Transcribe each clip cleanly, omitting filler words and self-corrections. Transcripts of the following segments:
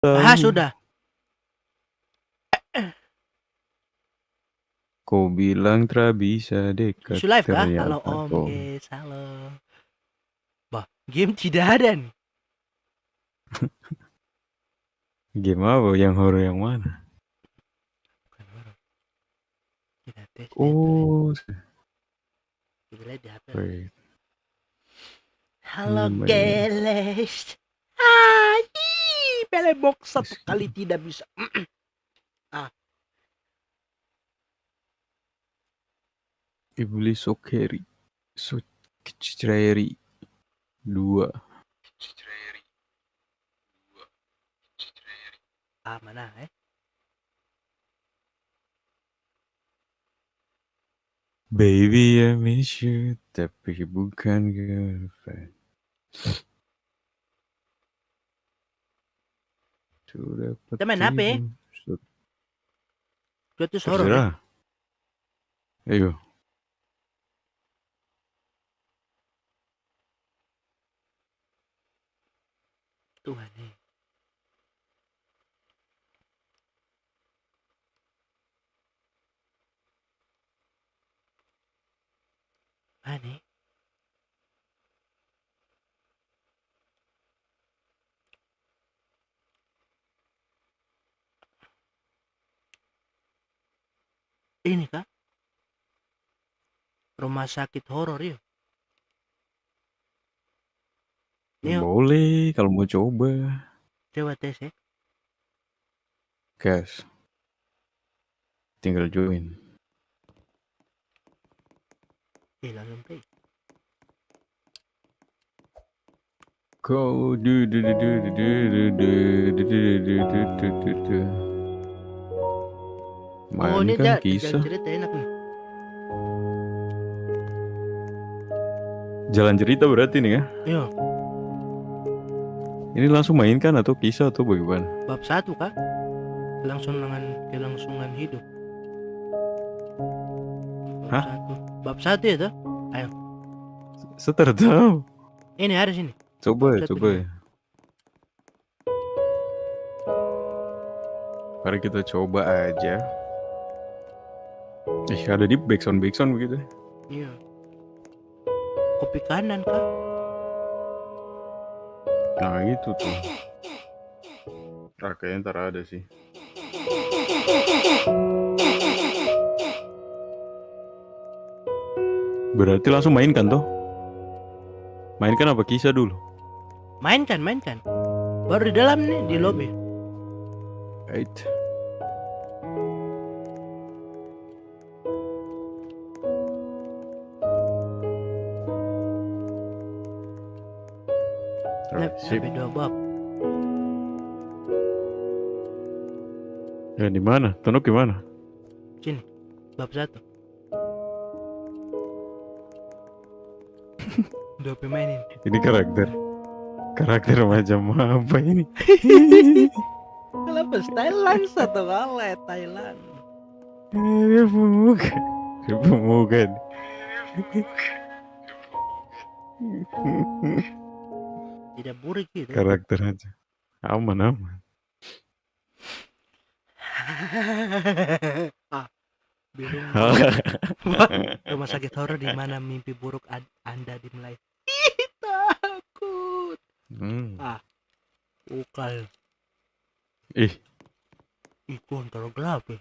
Ah, sudah. Kau bilang tak bisa dekat, Isu live kah? Halo ternyata Om kau. Ges, halo. Bah, game tidak ada nih. Game apa? Yang horor yang mana? Bukan horor. Kita tes deh tuh. Oh, Kita lihat di HP lah. wait. Halo Namanya Geles. Hai, Belebox satu is- kali tidak bisa. Ah, Iblis Sokeri. Sokeri 2. mana Baby I miss you, tapi bukan girlfriend. Sudah Kita main apa ya? tidur. Dua tuh horor ya? Terserah. Ayo. Tuhan nih. Mana? Ini kah? Rumah sakit horor ya? Yuk, Boleh kalau mau coba. coba tes ya. Guys, tinggal join. Langsung play. Kau Oh, ini mainkan jalan kisah. cerita enak nih. Jalan cerita berarti nih ya. Iya, Ini langsung mainkan atau kisah atau bagaimana? bab 1 kah? Kelangsungan hidup. Bab Hah? 1. Bab 1 ya tuh? Ayo. Saya tahu. Ini ada sini. Bab Coba 1 coba. nih. Mari kita coba aja. Ada di backsound begitu. Iya. Kopi kanan kah? Nah itu tuh. Kayaknya ntar ada sih. Berarti langsung mainkan toh? Mainkan apa kisah dulu? Mainkan. Baru di dalam nih, di lobby. Right. Sip. Lebih 2 bab. Ya di mana? Tonok di mana? Sini. Bab 1. Udah mainin. Ini karakter macam apa ini? Kenapa Thailand satu kali Thailand? Pemuka. Tidak burik gitu. Karakter aja. Aman. Bingung. Rumah sakit horor di mana mimpi buruk Anda dimulai. Takut. Bukan. Itu antara gelap ya.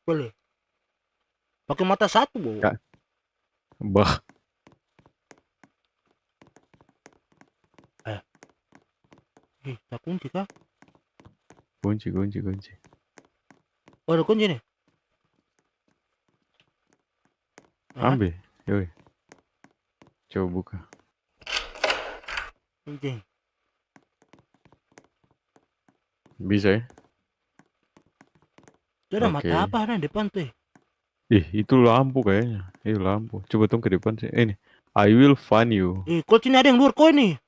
Boleh. Pakai mata satu, Bu. Bah. Tak kunci kah? Kunci. Oh, ada kunci nih. Ambil. Yoi. Coba buka. Kunci. Bisa ya? Itu ada mata apa nih depan tuh? Itu lampu kayaknya. Lampu. Coba tunggu ke depan sih. Ini. I will find you. Coach ini ada yang luar kau nih.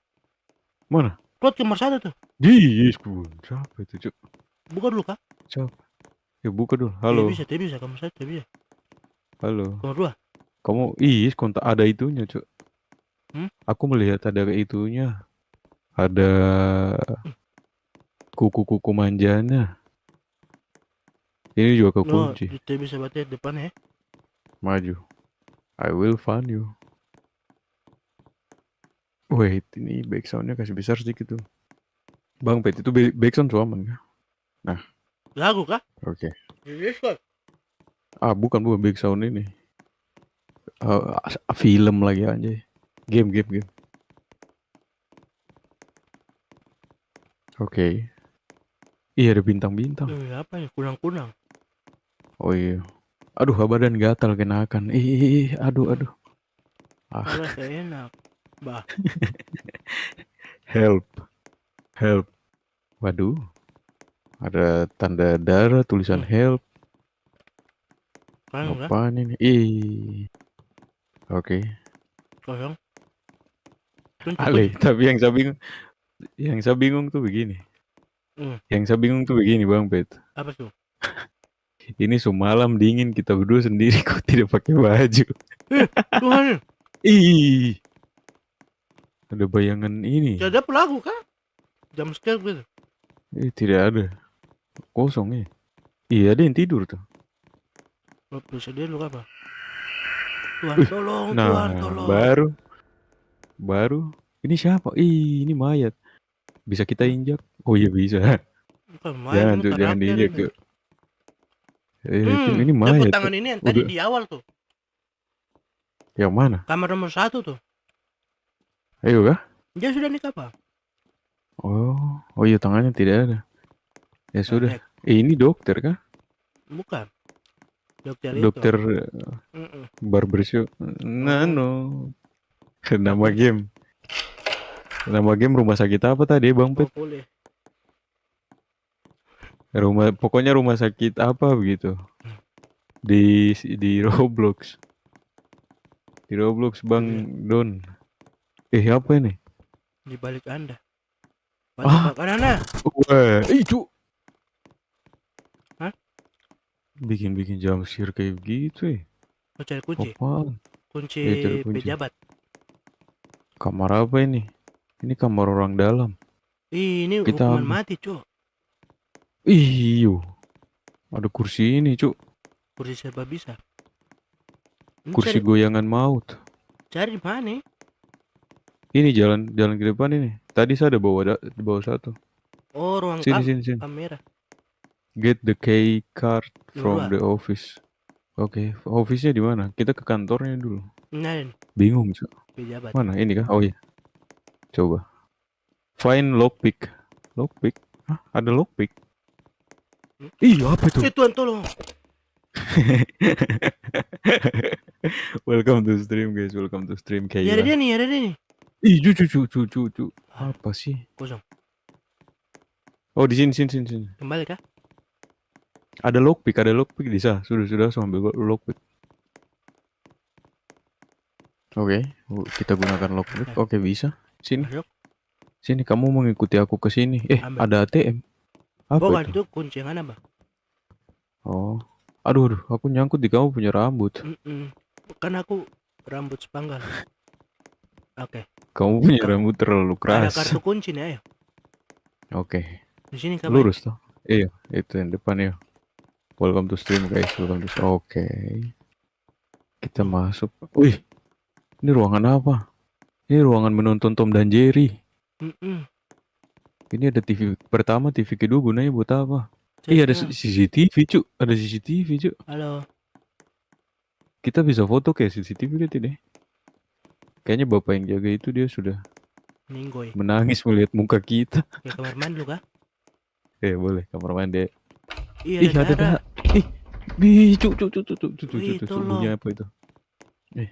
Mana? Coach kamar 1 tuh. Siapa itu, Cuk? Buka dulu kah? Siapa? Ya buka dulu. Halo. Bisa kamar 1 bisa. Halo. Kamar 2. Kamu kontak ada itunya, Cuk. Aku melihat ada itunya. Ada kuku-kuku manjanya. Ini juga No, kekunci. kita bisa baca depan ya. Maju. I will find you. Wait, ini backsoundnya kasih besar sedikit tuh. Bang Pet, itu backsound tuh aman kah? Nah, Lagu kah? oke. Yes, kok. Bukan backsound ini. Film lagi anjay. Game. Oke. Iya ada bintang-bintang. Apa ya? Kunang-kunang. Oh iya. Aduh, badan gatal kenakan. Aduh. Malah saya enak. Bah, Help. Waduh. Ada tanda darah, tulisan help. kan enggak? Apaan ini? Oke. Kosong. Kunci. Ale, tapi yang saya bingung tuh begini. Hmm. Yang saya bingung tuh begini, Bang Pet. Apa tuh? Ini semalam dingin kita berdua sendiri kok tidak pakai baju. Tuhan. Ih, ada bayangan ini. Ada pelaku kah? Jam scare gitu. Tidak ada. Kosong ya. Iya, ada yang tidur tuh. Oh, bisa dia lu apa? Tuhan Wih, tolong, nah, Tuhan tolong. baru. Ini siapa? Ini mayat. Bisa kita injak? Oh iya bisa. Bukan Jangan main tuh, jangan karakter diinjak ini. tuh. Ini Tepuk mayat tangan tuh. ini yang tadi Udah. di awal tuh. Yang mana? Kamar nomor 1 tuh. Ayo kah? Dia sudah nikah apa? Oh iya tangannya tidak ada. Ya sudah. Next. Ini dokter kah? Bukan. Dokter itu. Dokter Mm-mm. barbershop. Nano. Nama game. Nama game rumah sakit apa tadi Bang Oh, Pet? boleh. Pokoknya rumah sakit apa begitu. Di Roblox. Di Roblox Bang Don. Apa ini? Di balik Anda. Baca kanan. Wah, cu. Hah? Bikin jump scare kayak gitu ya. Oh, cari kunci. Apaan? Kunci Cari kunci. pejabat. Kamar apa ini? Ini kamar orang dalam. Ini Kita hukuman ambil. mati, Cuk. Iyo. Ada kursi ini, Cuk. Kursi serba bisa. Ini Kursi goyangan maut. cari di mana? Ini jalan ke depan ini. Tadi saya ada bawa satu. Oh, ruang Sini. kamera. Get the key card from Dua. the office. Oke, office-nya di mana? Kita ke kantornya dulu. Nah, Bingung, Cuk. pejabat. Mana? Ini kah? Oh iya. Coba. Find lockpick. Lockpick? Hah? Ada lockpick? Iya, apa itu? Tuhan tolong. Welcome to stream, guys. Welcome to stream Ya ada Kayla. dia nih. Ih, cu. Apa sih? Kosong. Oh, di sini. Kembali kah? Ada lockpick di sana. Sudah saya ambil lockpick. Oke, kita gunakan lockpick. Oke, bisa. Sini. Masuk. Sini, kamu mengikuti aku ke sini. Ambil. Ada ATM. Apa Bukan itu? itu kunci yang mana, Bang? Oh. Aduh, aku nyangkut di kamu punya rambut. Kan aku rambut sepanggal. Oke. Kamu punya rambut terlalu Ada keras. kartu kunci nih, ayo. Oke. Di sini kapan? Lurus toh. Iya, itu yang depan ya. Welcome to stream, guys. Oke. Kita masuk. Wih. Ini ruangan apa? Ini ruangan menonton Tom dan Jerry. Ini ada TV pertama, TV kedua gunanya buat apa? Iya, ada CCTV, Cuk. Ada CCTV, Cuk. Halo. Kita bisa foto kayak CCTV gitu deh. Kayaknya bapak yang jaga itu dia sudah Ninggoy. menangis melihat muka kita. Ke kamar mandi lu kah? Boleh kamar mandi. Iya, ada. Cuk. Sembunyi apa itu?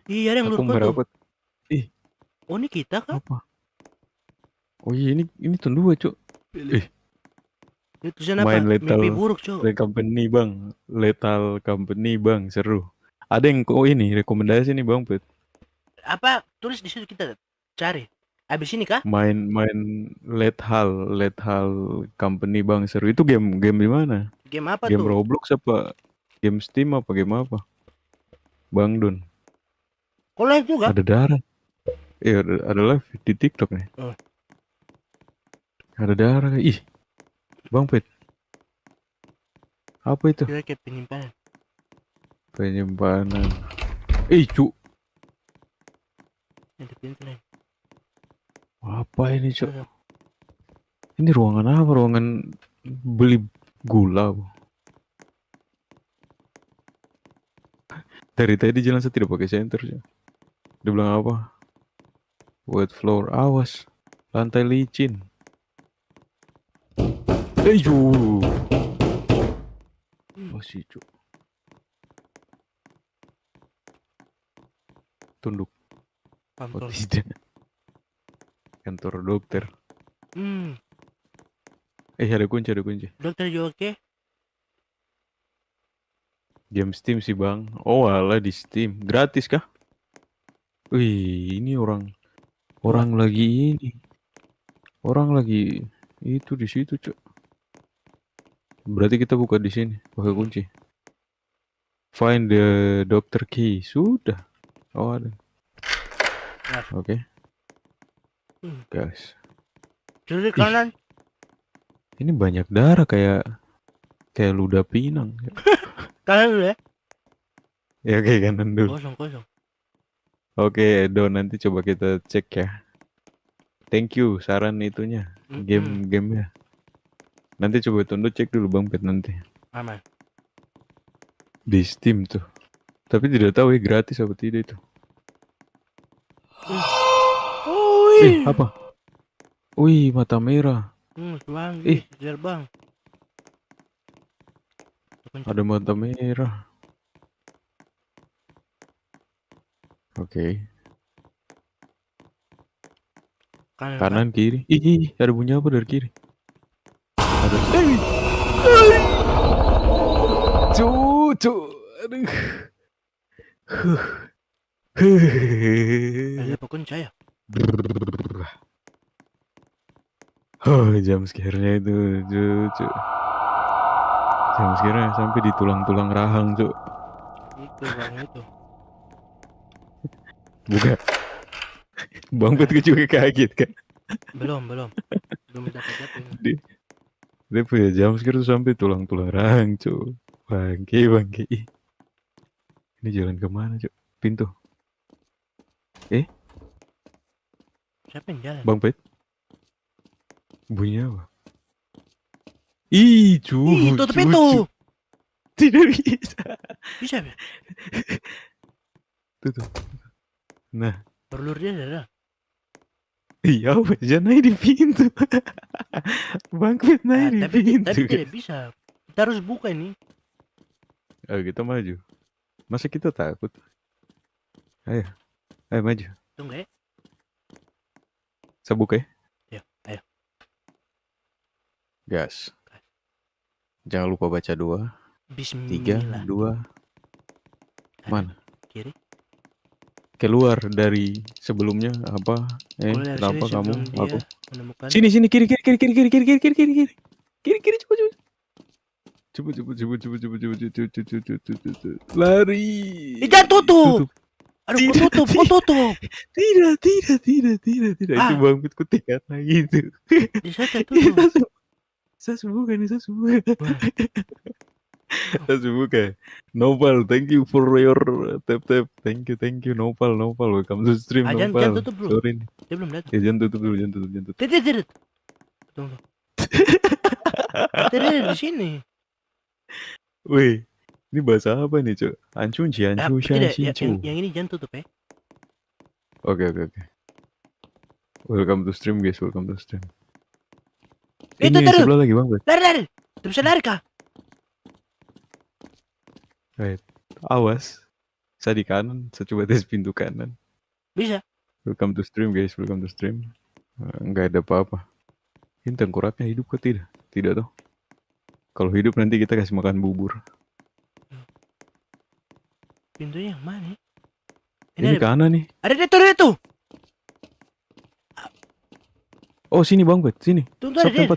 Iya, ada yang aku lurus tuh. merapat. Oh, ini kita kah? Apa? Oh iya, ini tahun 2, Cuk. Itu apa? Main Lethal Mimpi buruk, Cuk. Company, Bang. Lethal Company, Bang. Seru. Ada yang ini rekomendasi nih, Bang Pet. Apa? Tulis di situ kita cari. Abis ini kah? Main Lethal Company, Bang. Seru. Itu game di mana? Game apa game tuh? Game Roblox apa? Game Steam apa? Game apa? Bang Don. Kok live juga? Ada darah. Iya, ada live di TikTok nih. Ada darah. Ih, Bang Pet. Apa itu? Kira kayak penyimpanan. Penyimpanan. Ih, cu. Ada pintu lain. Apa ini, cu? Tuh, Ini ruangan apa? Ruangan beli gula. Bu. Dari tadi jalan saya tidak pakai senter, cu. Dia bilang apa? Wet floor. Awas. Lantai licin. Cu. Oh, sih, cu. Tunduk. Oh, Pantol. tidak. Kantor dokter. Ada kunci, ada kunci. Dokter you okay? Game Steam sih, Bang. Oh, alah di Steam. Gratis kah? Wih, ini orang lagi ini. Orang lagi itu di situ, Cuk. Berarti kita buka di sini, pakai kunci. Find the doctor key. Sudah. Oh, ada. Nah. Oke. Hmm. Guys. Kiri kanan. Ini banyak darah kayak ludah pinang. Kanan dulu ya. Ya kayak kanan dulu. Kosong. Oke, Edo, nanti coba kita cek ya. Thank you saran itunya. Game-gamenya. Nanti coba tunduk cek dulu Bang Pet nanti. Aman. Di Steam tuh. Tapi tidak tahu ya gratis apa tidak itu. Apa? Wih, mata merah. Bang. Bang. Ada mata merah. Oke. Kanan kiri. Ih, ada bunyi apa dari kiri? Ada. Cu. Aduh. Ada kunci ya? Oh, jam scare-nya itu, cu. Jam scare-nya sampai di tulang-tulang rahang, cu. Itu bang itu. Buka. Bang Pet juga kaget kan? Belum dapat ini. Dia punya jam scare tuh sampai tulang-tulang rahang, cu. Bangke. Ini jalan kemana, cu? Pintu. Siapa yang jalan? Bang Pet. Bunyi apa? Ih, cu. Tutup pintu. Tidak bisa. Bisa ya? Tutup. Nah. Perlu dia ada. Iya, jangan naik di pintu. Bang Pet naik di pintu. Tapi tidak bisa. Kita harus buka ini. Ayo kita maju. Masa kita takut? Ayo maju. Tunggu ya. Saya buka ya. Ayo. Gas. Jangan lupa baca 2, 3, Bismillah. 2. Mana? Kiri. Keluar dari sebelumnya apa? Kenapa kamu? Aku. Menemukan. Sini kiri. Kiri cepet. Lari. Jangan tutup. Aduh, kok tutup. Tidak. Itu Bang Pit kutikan lagi itu. Saya tutup. Saya bukan. Nopal, thank you for your tap. Thank you Nopal. Welcome to stream Nopal. Jangan tutup dulu. Sorry nih. Dia belum datang. Ya, jangan tutup dulu. Tidak. Tunggu. Tidak di sini. Wih, ini bahasa apa nih, Cuk? Ancu, Tidak, yang ini jangan tutup ya. Oke. Welcome to stream, guys. Itu Ini terus. sebelah lagi, Bang. Lari. Tidak bisa lari kah? Right. Awas. Saya di kanan. Saya coba tes pintu kanan. Bisa. Welcome to stream, guys. Enggak ada apa-apa. Ini tengkoraknya hidup kok tidak? Tidak toh. Kalau hidup nanti kita kasih makan bubur. Pintunya yang mana? Ini kanan nih. Ada itu. Oh, sini Bang Bet, sini. Tunggu Sab ada.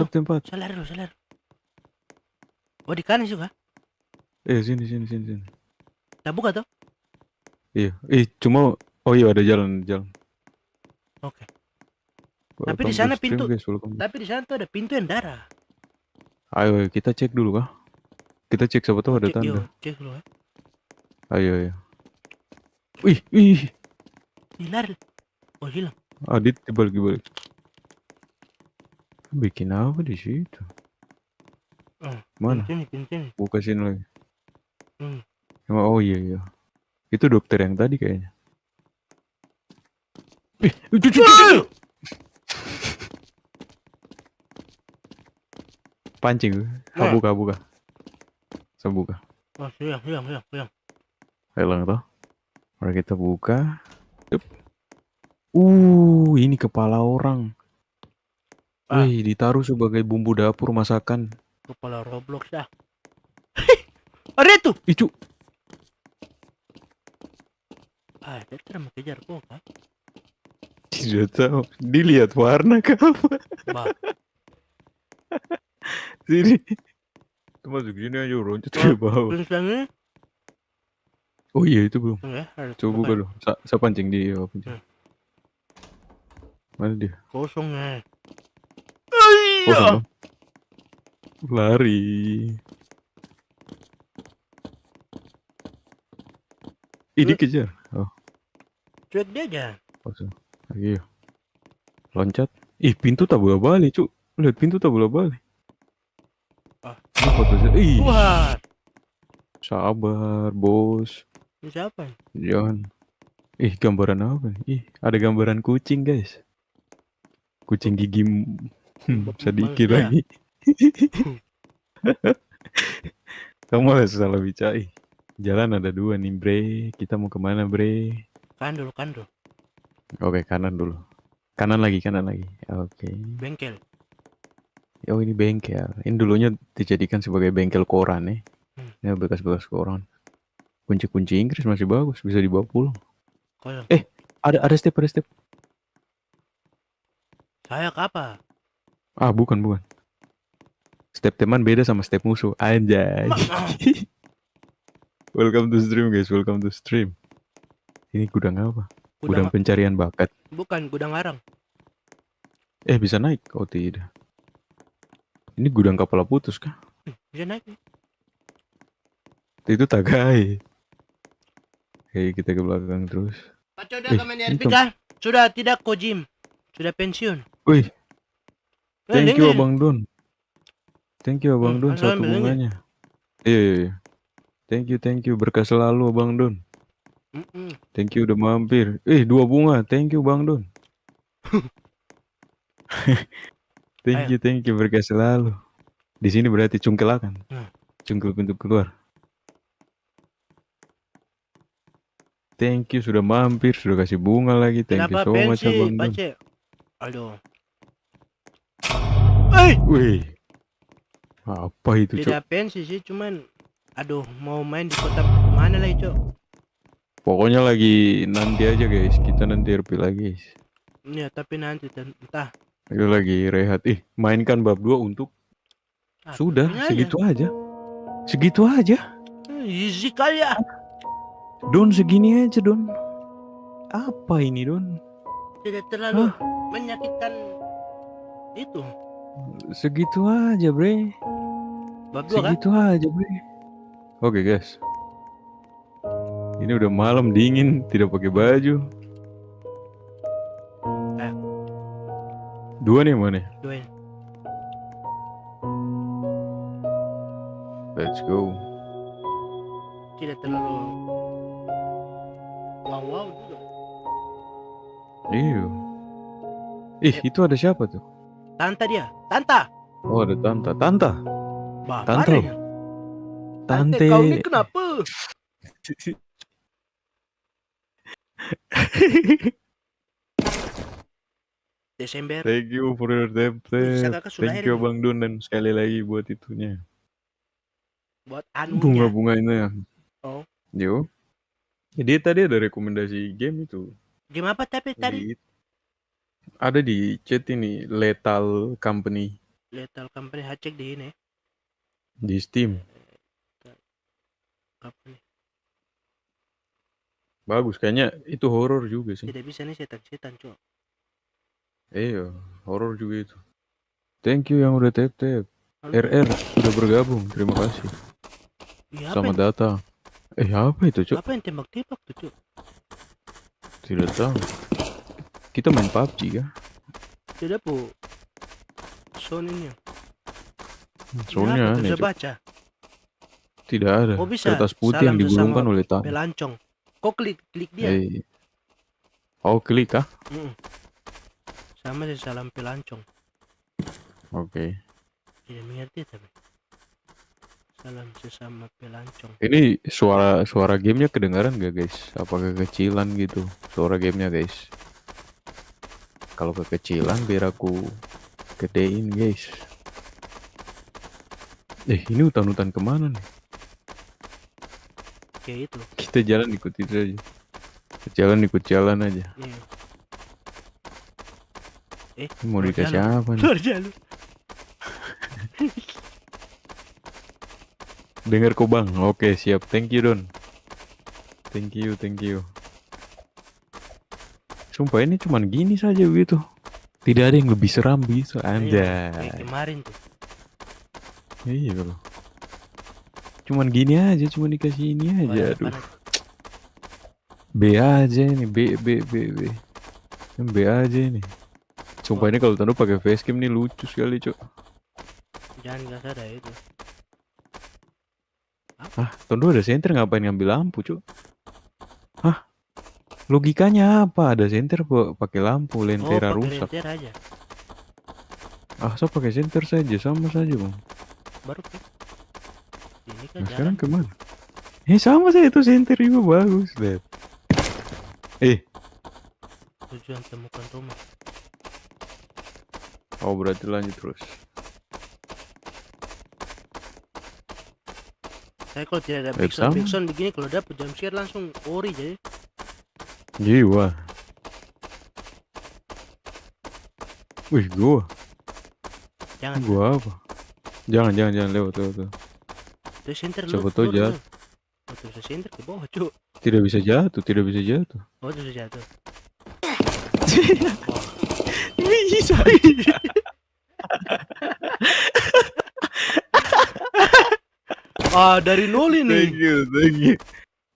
tempat. Salar. Oh, di kanan juga. Sini. Kita buka tuh. Iya. Cuma oh iya ada jalan. Oke. Tapi di Welcome to sana stream pintu, guys, welcome. tapi di sana tuh ada pintu yang darah. Ayo kita cek dulu kah? Kita cek siapa tahu ada Cek tanda. cek dulu ya. Ayo. Wih. Hilang. Oh hilang. Adit dibalik. Bikin apa di situ? Mana? Pintu. Buka sini lagi. Hmm. Oh iya. Itu dokter yang tadi kayaknya. Cucu. Pancing. Buka. Saya buka. Oh hilang. Hilang toh. Mari kita buka. Ini kepala orang. Wih, ditaruh sebagai bumbu dapur masakan. Kepala Roblox dah. Ada itu. Icu. Dia tidak mau kejar kok kan? Tidak tahu. Dilihat warna ke apa? Bah. Sini. Itu masuk sini aja loncat ke bawah. Tulisannya? Oh iya itu belum. Coba buka dulu. Saya pancing dia. Mana dia? Kosong ya. Kosong. Lari. Ini kejar. Oh. Cuek dia aja. Kosong. Lagi. Loncat. Pintu tak boleh balik, Cuk. Lihat pintu tak boleh balik. Ini fotonya. Wah. Sabar, bos. Ini siapa? Jangan. Gambaran apa nih? Ada gambaran kucing, guys. Kucing gigi sedikit lagi. Kamu harus salah bicara. Jalan ada dua nih, bre. Kita mau kemana, bre? Kan dulu. Oke, kanan dulu. Kanan lagi. Oke. Bengkel. Oh, ini bengkel. Ini dulunya dijadikan sebagai bengkel koran nih. Ini bekas-bekas koran. Kunci-kunci Inggris masih bagus, bisa dibawa pulang. Ada step. Saya apa? Bukan. Step teman beda sama step musuh. Anjay. Welcome to stream, guys. Welcome to stream. Ini gudang apa? Gudang pencarian bakat. Bukan, gudang arang. Bisa naik? Oh tidak. Ini gudang kepala putus kah? Bisa naik. Itu tagai. Kita ke belakang terus. Paco udah main RP kah? Sudah tidak Kojim. Sudah pensiun. Wih. Thank you Abang Don. Satu bunganya. Iya. Thank you. Berkah selalu Abang Don. Thank you udah mampir. 2 bunga. Thank you Bang Don. Thank you berkah selalu. Di sini berarti cungkilakan. Cungkil pintu keluar. Thank you sudah mampir, sudah kasih bunga lagi. Thank you so much Bang Don. Aduh. Wih. Apa itu, Cok? Tidak pensi sih, cuman mau main di kota mana lagi, Cok? Pokoknya lagi nanti aja, guys. Kita nanti RP lagi, guys. Iya, tapi nanti entah. Itu lagi rehat. Mainkan bab 2 untuk sudah segitu aja. Easy kali ya. Don segini aja, Don. Apa ini, Don? Tidak terlalu menyakitkan itu. Segitu aja, bre. Segitu aja, bre. Oke, guys. Ini udah malam dingin, tidak pakai baju. 2 nih mana? 2. Let's go. Tidak terlalu wow juga. Iya. Itu ada siapa tuh? Tanta dia. Tanta. Oh, ada Tanta. Tante. Kau ini kenapa? Desember. Thank you for your template. Thank you Bang Don dan sekali lagi buat itunya. Buat anunya. Bunga-bunganya ya. Oh. Yo. Jadi tadi ada rekomendasi game itu. Game apa tapi tadi? Ada di chat ini Lethal Company. Lethal Company, cek di ini. Di Steam. Company. Bagus, kayaknya itu horor juga sih. Tidak bisa nih setan-setan, Cok. Iya, horor juga itu. Thank you yang udah tap-tap. Halo. RR sudah bergabung, terima kasih. Iya, Selamat datang. Apa itu, Cuk? apa yang tembak-tembak tuh, Cuk? Tidak tahu. Kita main PUBG kah? Tidak, Bu. Soninya. Soalnya Apa tuh? aneh, Bisa Cuk. baca. Tidak ada. Oh, bisa. Kertas putih yang Salam digulungkan sesama oleh tangan. pelancong. Kok klik dia? Oh, klik kah? Sama sih salam pelancong. Oke. Tidak mengerti tapi. Salam sesama pelancong. Ini suara gamenya kedengaran gak, guys? Apa kekecilan gitu? Suara gamenya, guys. Kalau kekecilan biar aku gedein, guys. Ini hutan-hutan kemana nih? Kayak itu. Kita jalan ikuti saja. Ikut jalan aja. Iya. Mau dikasih apa nih? Luar jalur. Dengar kok bang. Oke siap. Thank you Don. Thank you. Sumpah ini cuman gini saja gitu. Tidak ada yang lebih seram gitu. Kayak Anjay. kemarin tuh. Iya loh. Cuman gini aja. Cuman dikasih ini aja. Aduh. B aja nih. B. B aja nih. Sumpah ini kalau Tando pakai facecam nih lucu sekali cok. Jangan gak ada itu. Tondo ada senter ngapain ngambil lampu cok? Logikanya apa? Ada senter pakai lampu, lentera rusak. Lentera aja. So pakai senter saja, sama saja bang. Baru ke. Ini kan Nah, sekarang kemana? Sama saya itu senter juga bagus deh. Tujuan temukan rumah. Oh berarti lanjut terus. Saya kalau tidak ada backsound begini, kalau dapet jumpscare langsung ori jadi. Jiwa. Wih gua. Jangan. Gua apa? Jangan lewat. Itu center Siapa tahu jatuh. Terus center ke bawah cuk. Tidak bisa jatuh. Oh terus jatuh. Bisa. Dari nol ini.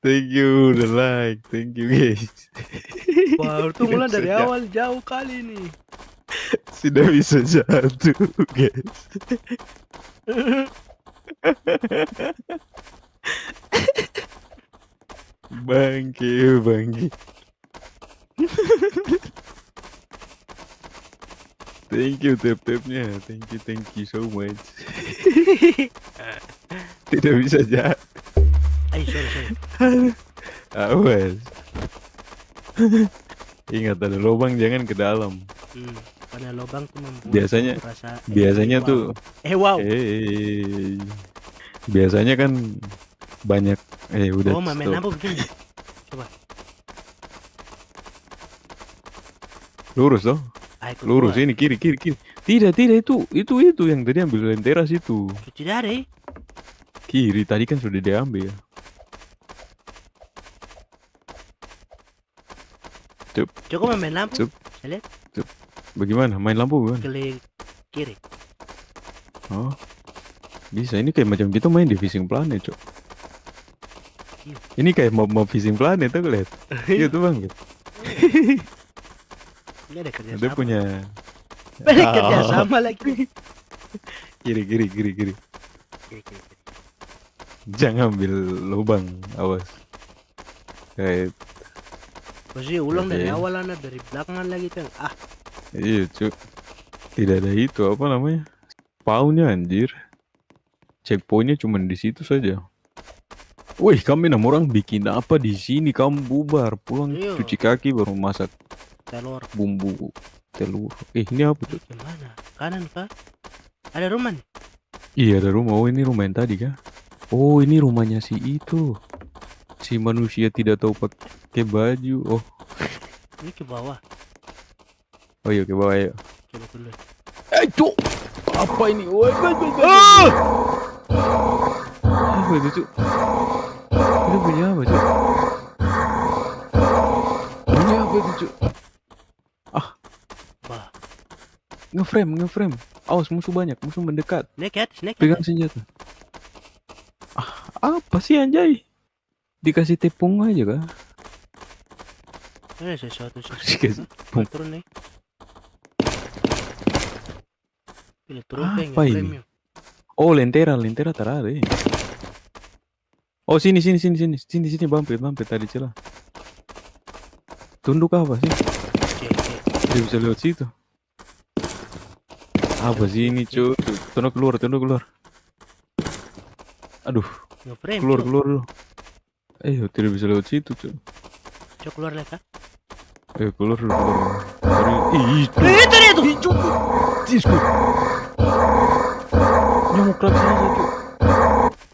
Thank you udah like. Thank you guys. Wah, itu mulai dari awal jauh kali nih. Sudah bisa jatuh guys. Bangke. Thank you tap-tapnya. Thank you so much. Tidak bisa jatuh. Sorry. Awas. Ingat ada lubang jangan ke dalam. Karena lubang tuh membuat biasanya tuh wow. Biasanya kan banyak udah. Oh, main apa begini? Coba. Lurus toh? Lurus ini kiri. Tidak itu yang tadi ambil lentera situ. Tidak ada. Kiri tadi kan sudah diambil. Coba main lampu. Lihat. Bagaimana? Main lampu bagaimana? Klik kiri. Oh. Bisa ini kayak macam kita main di Fishing Planet, Cok. Ini kayak mau Fishing Planet tuh lihat. Iya tuh Bang. Ini ada kerja Dia sama. punya kerja sama lagi. Kiri. Jangan ambil lubang, awas. Kayak Posisi ulang dari awal anak, dari belakangan lagi kan. Iya cuk. Tidak ada itu apa namanya? Spawnnya anjir. Checkpointnya cuma di situ saja. Wih, kami 6 orang bikin apa di sini? Kamu bubar, pulang cuci kaki baru masak telur. Bumbu telur. Ini apa tuh? Gimana? Kanan kah? Ada rumah nih? Iya ada rumah. Oh ini rumah yang tadi kah? Oh ini rumahnya si itu. Si manusia tidak tahu pakai baju. Oh. Ini ke bawah. Oh iya ke bawah ya. Coba dulu. Cuk. Apa ini? Woi, apa itu, Cuk? Itu punya apa, Cuk? Punya apa itu, Cuk? ngeframe. Awas musuh banyak, musuh mendekat. Naik ke atas, naik ke Pegang atas. senjata. Apa sih anjay? Dikasih tepung aja kah? Ada sesuatu. Dikasih tepung. Turun nih. Pilih turun Apa pengen ini? premium. Oh, lentera terada. Oh, sini, mampir tadi celah. Tunduk apa sih? Oke. Dia bisa lewat situ. Apa sih ini, cuy? Tunduk keluar. Aduh, Ngeframe. keluar Cuk. dulu. Tidak bisa lewat situ, cuy. Cuk, keluar lagi kah? Keluar dulu. Ih, Itu dia tuh. Tisku. Nyamuk raksasa, cuy.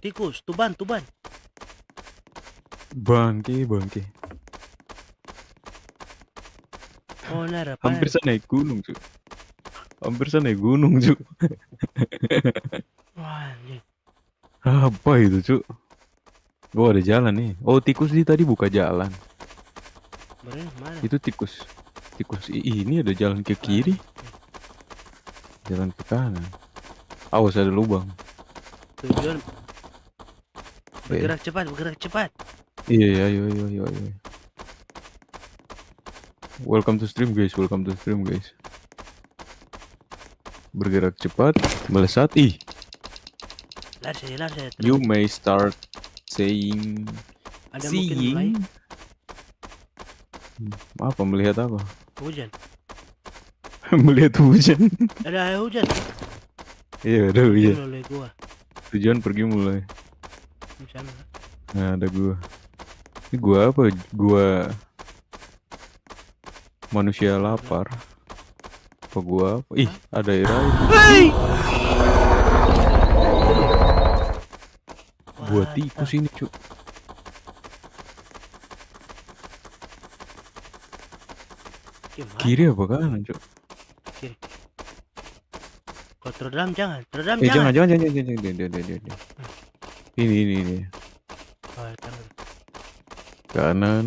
Tikus, tuban. Bangke. Oh, nara. Hampir saya naik gunung, cuy. Wah, anjing. Apa itu, cuy? Oh, ada jalan nih. Oh, tikus tadi buka jalan. Bener mana? Itu tikus. Ini ada jalan ke kiri, jalan ke kanan. Awas ada lubang. Tujuan bergerak cepat. Iya, ayo. Welcome to stream guys. Bergerak cepat, melesat. Lari saja. You may start saying. Ada mungkin mulai Apa melihat apa? hujan. Melihat hujan. Ada air hujan. Iya, ada hujan. Mulai gua. Tujuan pergi mulai. Di sana. Nah, ada gua. Ini gua apa? Gua manusia lapar. Apa gua apa? Ada air. Hei! Gua tikus ini, Cuk. Gimana? Kiri apa kanan, Cuk? Kiri. Kau teredam jangan. Jangan. Ini. Oh, kanan. Kanan.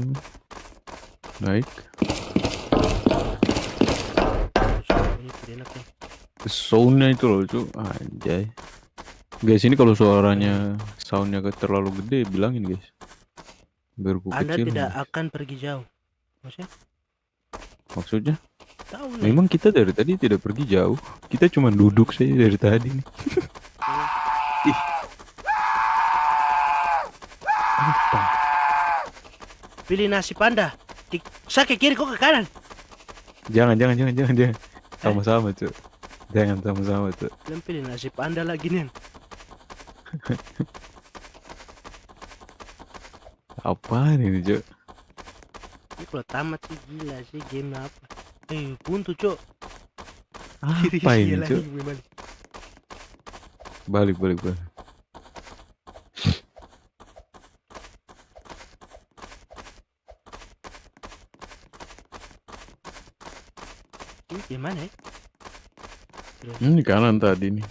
Naik. Ini tidak enak nih. Soundnya itu loh, Cuk. Anjay. Guys, ini kalau suaranya soundnya terlalu gede, bilangin guys. Biar gua Anda kecil. tidak akan pergi jauh. Maksudnya? Tahu nih. Memang kita dari tadi tidak pergi jauh. Kita cuma duduk saja dari tadi nih. Ih. Apa? Pilih nasi panda. Saya ke kiri, kok ke kanan. Jangan. Sama-sama, Cuk. Jangan sama-sama, Cuk. Belum pilih nasi panda lagi nih. Apaan ini, Cuk? Ini kalau tamat sih gila sih game apa? Buntu, Cuk. Apa ini, Cuk? Balik. Ini gimana ya? Ini kanan tadi nih.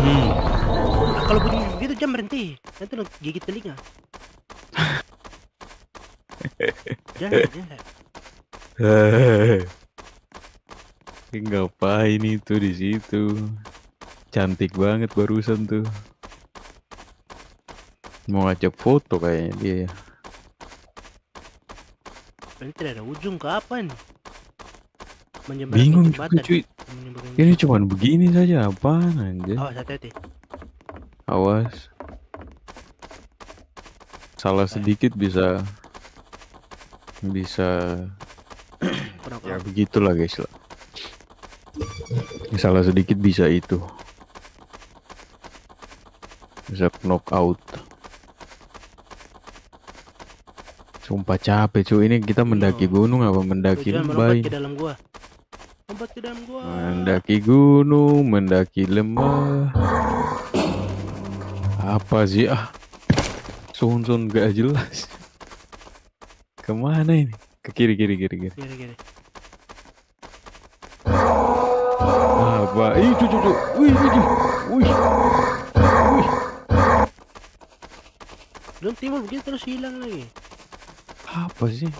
Nah, kalau bunyi begitu jam berhenti. Nanti lo gigit telinga. Jangan. Ngapain itu di situ? Cantik banget barusan tuh. Mau ngajak foto kayaknya dia ya. Ini tidak ada ujung ke apa nih? Bingung juga cuy. Ini cuman begini saja, apaan anjir. Awas, hati-hati. Awas. Salah sedikit bisa ya begitulah guys lah. Salah sedikit bisa itu. Bisa knock out. Sumpah capek cuy, ini kita mendaki gunung apa mendaki lembah? Melompat ke dalam gua. Mendaki gunung, mendaki lembah. Apa sih Sun gak jelas. Kemana ini? Ke kiri. Kiri. Apa? Ih, cucu. Wih. Belum timbul begitu terus hilang lagi. Apa sih?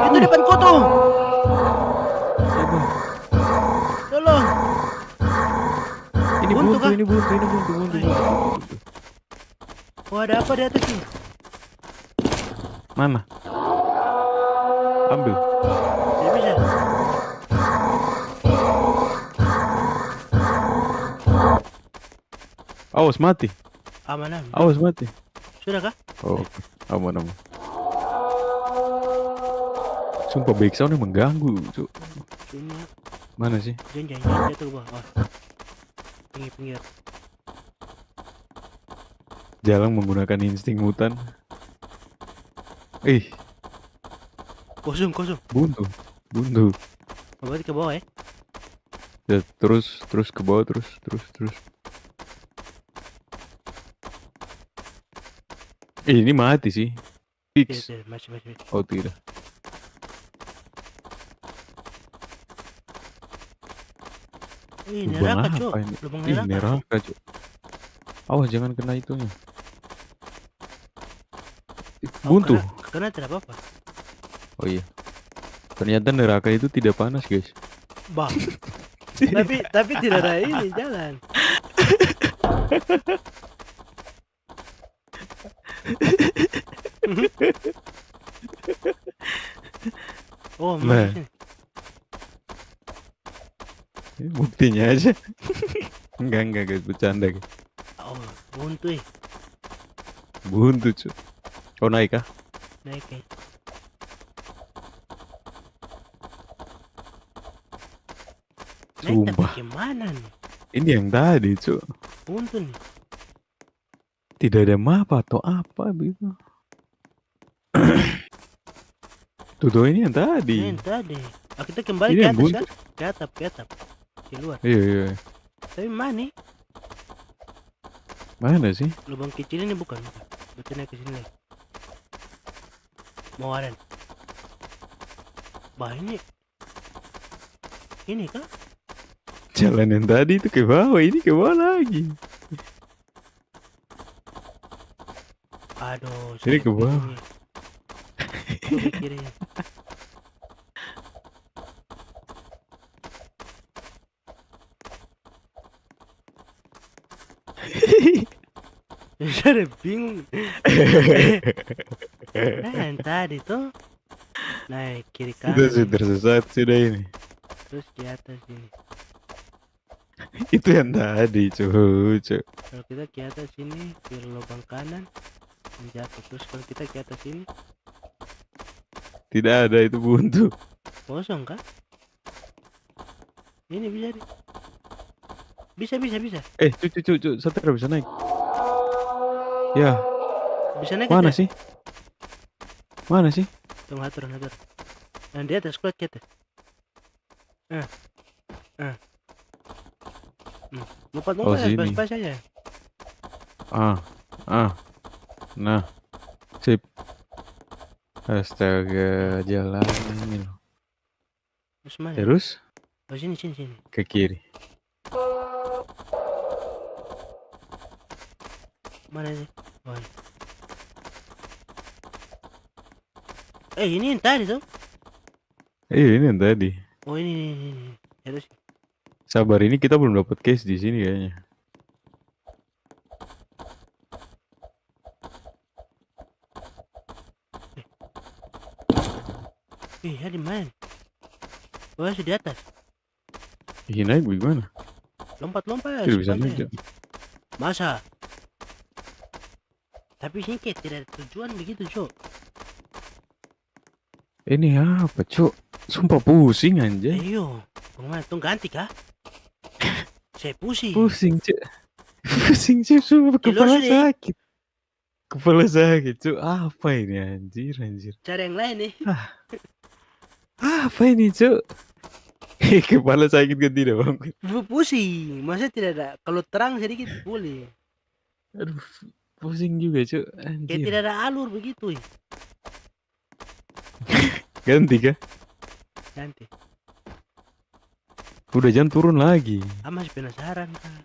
Itu depan kau tuh. Coba. Tolong. Ini Buntu buntu, kah? ini buntu, ini buntu, buntu, buntu, buntu. Oh, ada apa di atas nih? Mana? Ambil. Tidak bisa. Awas mati. Aman aman. Awas mati. Sudah kah? Oh, oke. Aman, aman. Sumpah backsoundnya mengganggu, Cuk. Sini. Mana sih? Jangan jatuh ke bawah. Oh. Pinggir. Jalang menggunakan insting mutan. Kosong. Buntu. Buntu. Oh, berarti ke bawah ya? Ya, terus ke bawah, terus. Ini mati sih. Fix. Tidak, masih. Oh, tidak. Ini Lubang neraka, apa Cok. ini? Lubang Ih, neraka. neraka, Cuk. Awas jangan kena itunya. Oh, Buntu. kena tidak apa-apa. Oh iya. Ternyata neraka itu tidak panas, guys. Bah. tapi tidak ada ini jalan. Oh, Nah. masih. Ini buktinya aja. Enggak guys, bercanda guys. Oh, buntu. Buntu, Cuk. Oh, naik kah? Naik ya. Naik tapi Sumpah. gimana nih? Ini yang tadi, Cuk. Buntu nih. Tidak ada map atau apa gitu. Tuh ini yang tadi. Ini yang tadi. Ah, kita kembali Ini ke yang atas buntu. kan? Ke atap. Di luar. Iya. Tapi mana nih? Mana sih? Lubang kecil ini bukan. Betul naik ke sini. Mau ada. Bah, ini. Ini kah? Jalan yang tadi itu ke bawah, ini ke bawah lagi. Aduh, Ini saya ke bawah. bingung nih. Tuh ke kiri. Saya bingung. Yang tadi tuh naik kiri Sudah kanan sih nih. tersesat sudah ini. Terus di atas ini. Itu yang tadi, Cuk. Kalau kita ke atas sini ke lubang kanan jatuh. Terus kalau kita ke atas sini Tidak ada, itu buntu. kosong kah? Ini bisa di. Bisa. Cuk, Satria bisa naik. Ya, Bisa naik mana aja. sih? Mana sih? Tunggu atur. Yang di atas kuat ke atas. Lompat Oh, sini. pas aja. Nah, sip. Astaga, jalan ini loh. Terus mana? Terus Oh, sini. ke kiri. Mana sih? Oh, ini yang tadi tuh. Ini yang tadi. Oh, ini. Terus Sabar, ini kita belum dapat case di sini kayaknya. di mana? Oh, di atas. Ih, naik bagaimana? Lompat. Tidak bisa sepatnya. naik. Cuk. Masa? Tapi sini kayak tidak ada tujuan begitu, Cok. Ini apa, Cuk? Sumpah pusing anjay. Ayo, kemana? Tunggu ganti kah? Saya pusing. Pusing, Cuk. Pusing, Cuk. Sumpah kepala sih. sakit. Kepala sakit, Cuk. Apa ini anjir. Cara yang lain nih. Apa ini, Cuk? Kepala sakit kan tidak, Bang? Pusing. Masa tidak ada? Kalau terang sedikit boleh. Aduh, pusing juga, Cuk. Kayak Anjir. tidak ada alur begitu. Ganti kah? Nanti. Udah jangan turun lagi. Masih penasaran kan.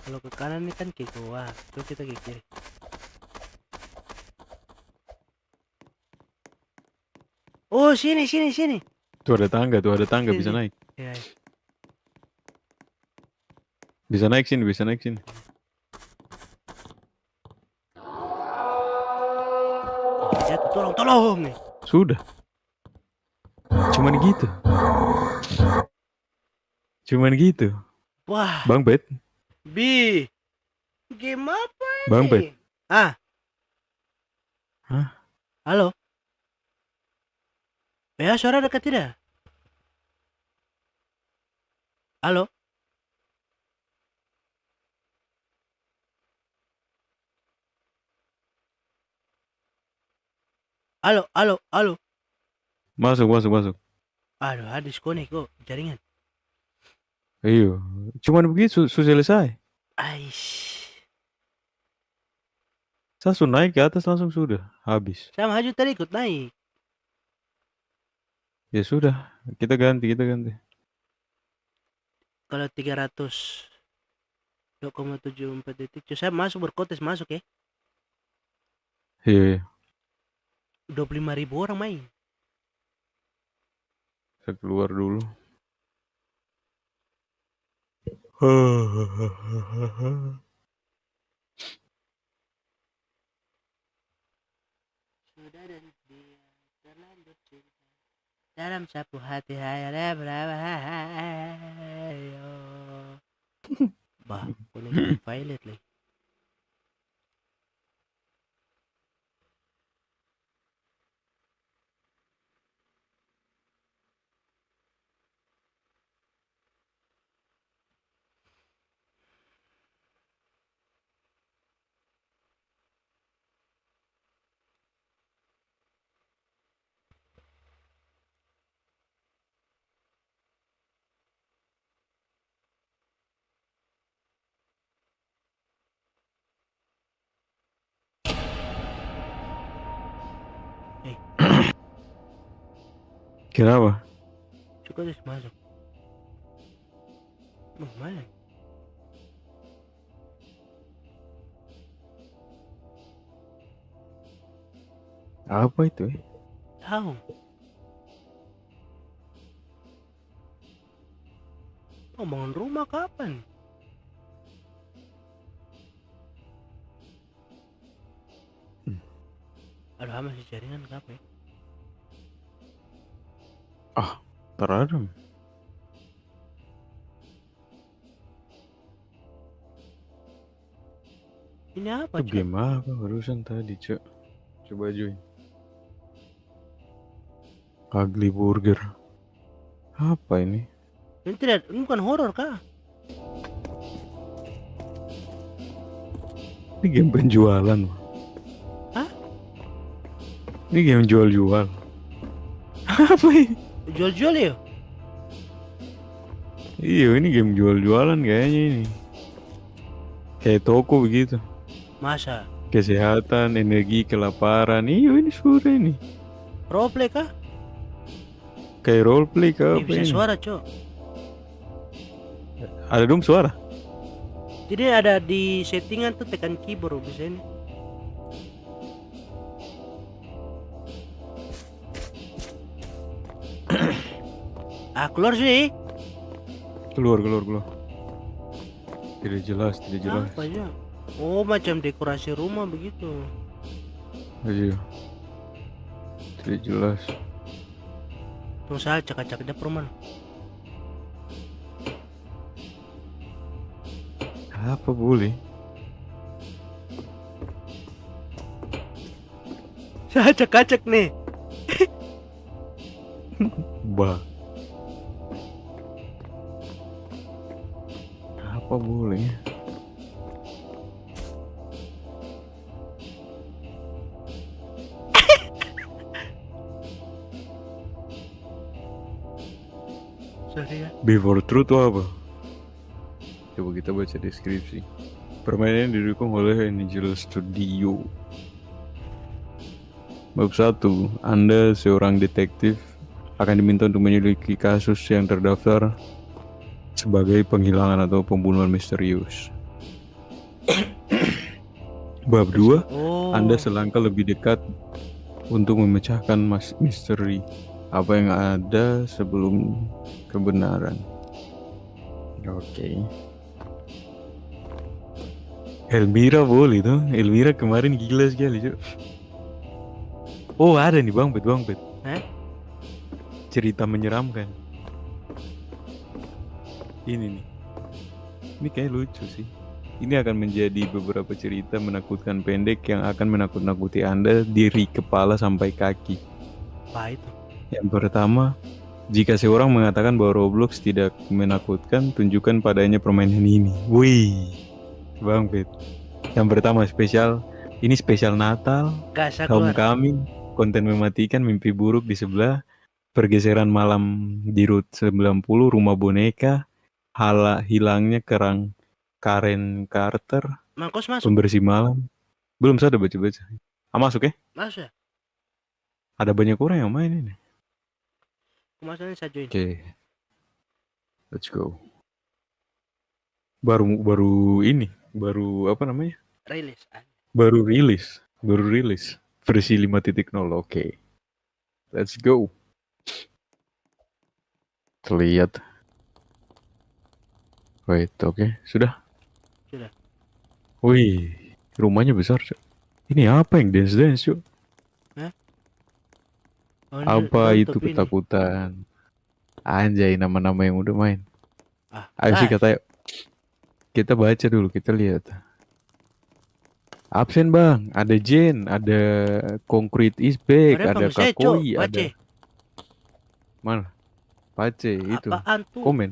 Kalau ke kanan ini kan ke bawah. Coba kita ke kiri. Oh, sini, sini, sini. Tuh ada tangga Sini, bisa sini. naik. Ya, ya. Bisa naik sini, bisa naik sini. Oh, jatuh, tolong, tolong nih. Sudah. Cuman gitu. Cuman gitu. Wah, Bang Bet, Bi. Game apa Bang Bet. ini? Ah, Hah? halo. Ya, suara dekat tidak? Halo. Halo, halo, halo. Masuk, masuk, masuk. Aduh, disconnect kok jaringan. Iya. Cuman begitu, susah selesai. Aish. Saya sudah naik ke atas langsung sudah. Habis. Saya maju tadi ikut naik. Ya sudah. Kita ganti, kita ganti. Kalau 300,74 detik. Cuma saya masuk berkotes masuk ya. Iya, iya. 25.000 orang main. Saya keluar dulu. Sudah dan dia terlanjur cinta. Dalam sapu hati ada berapa hayo. Bah, koneksi pilot lagi. Kenapa? Cukup terus masuk. Mana? Apa itu? Tahu. Oh, bangun rumah kapan? Aduh, masih jaringan kapan? Teradam. Ini apa, Itu Cok? game apa barusan tadi, Cok? Coba join. Ugly Burger. Apa ini? Ini bukan horor kah? Ini game penjualan. Hah? Ini game jual-jual. Apa ini? Jual-jual ya? Iya, ini game jual-jualan kayaknya ini. Kayak toko begitu. Masa? Kesehatan, energi, kelaparan. Iya, ini suara ini. Roleplay kah? Kayak roleplay ke Ini apa bisa ini? suara, Cok. Ada dong suara. Jadi ada di settingan tuh tekan keyboard bisa ini. Keluar sih. Keluar. Tidak jelas. Apa aja? Oh, macam dekorasi rumah begitu. Iya. Tidak jelas. Tunggu saya cak-cak dapur mana? Apa boleh? Saya cak-cak nih. Bah. Apa boleh? Sorry ya. Before Truth itu apa? Coba kita baca deskripsi. Permainan didukung oleh Angel Studio. Bab 1. Anda seorang detektif akan diminta untuk menyelidiki kasus yang terdaftar sebagai penghilangan atau pembunuhan misterius. Bab 2. Oh. Anda selangkah lebih dekat untuk memecahkan misteri apa yang ada sebelum kebenaran. Oke. Elmira boleh tuh. Elmira kemarin gila sekali, Cuk. Oh, ada nih Bang Bet. Hah? Cerita menyeramkan. Ini nih. Ini kayak lucu sih. Ini akan menjadi beberapa cerita menakutkan pendek yang akan menakut-nakuti Anda dari kepala sampai kaki. Apa itu? Yang pertama, jika seorang mengatakan bahwa Roblox tidak menakutkan, tunjukkan padanya permainan ini. Wih, Bang Bet. Yang pertama spesial, ini spesial Natal, Gak saya keluar. homecoming, konten mematikan, mimpi buruk di sebelah, pergeseran malam di Route 90, rumah boneka, hilangnya kerang Karen Carter, Mangkos masuk. pembersih malam. Belum saya udah baca-baca. Ah, masuk ya? Masuk ya? Ada banyak orang yang main ini. Kemasannya saya join. Oke, let's go. Baru ini, baru apa namanya? Rilis. Baru rilis versi 5.0. Oke. Let's go. Terlihat. Wait, oke. Sudah. Sudah. Wih, rumahnya besar, Cuk. Ini apa yang dance-dance, Cuk? Oh, Apa itu nutup ini. ketakutan? Anjay, nama-nama yang udah main. Ah, Ayo sih gas. kata, kita baca dulu, kita lihat. Absen Bang, ada Jen, ada Concrete is back, Mereka ada panggil saya, Cok. Kakoi, Pace. ada mana? Pace itu. Apaan tuh? Komen.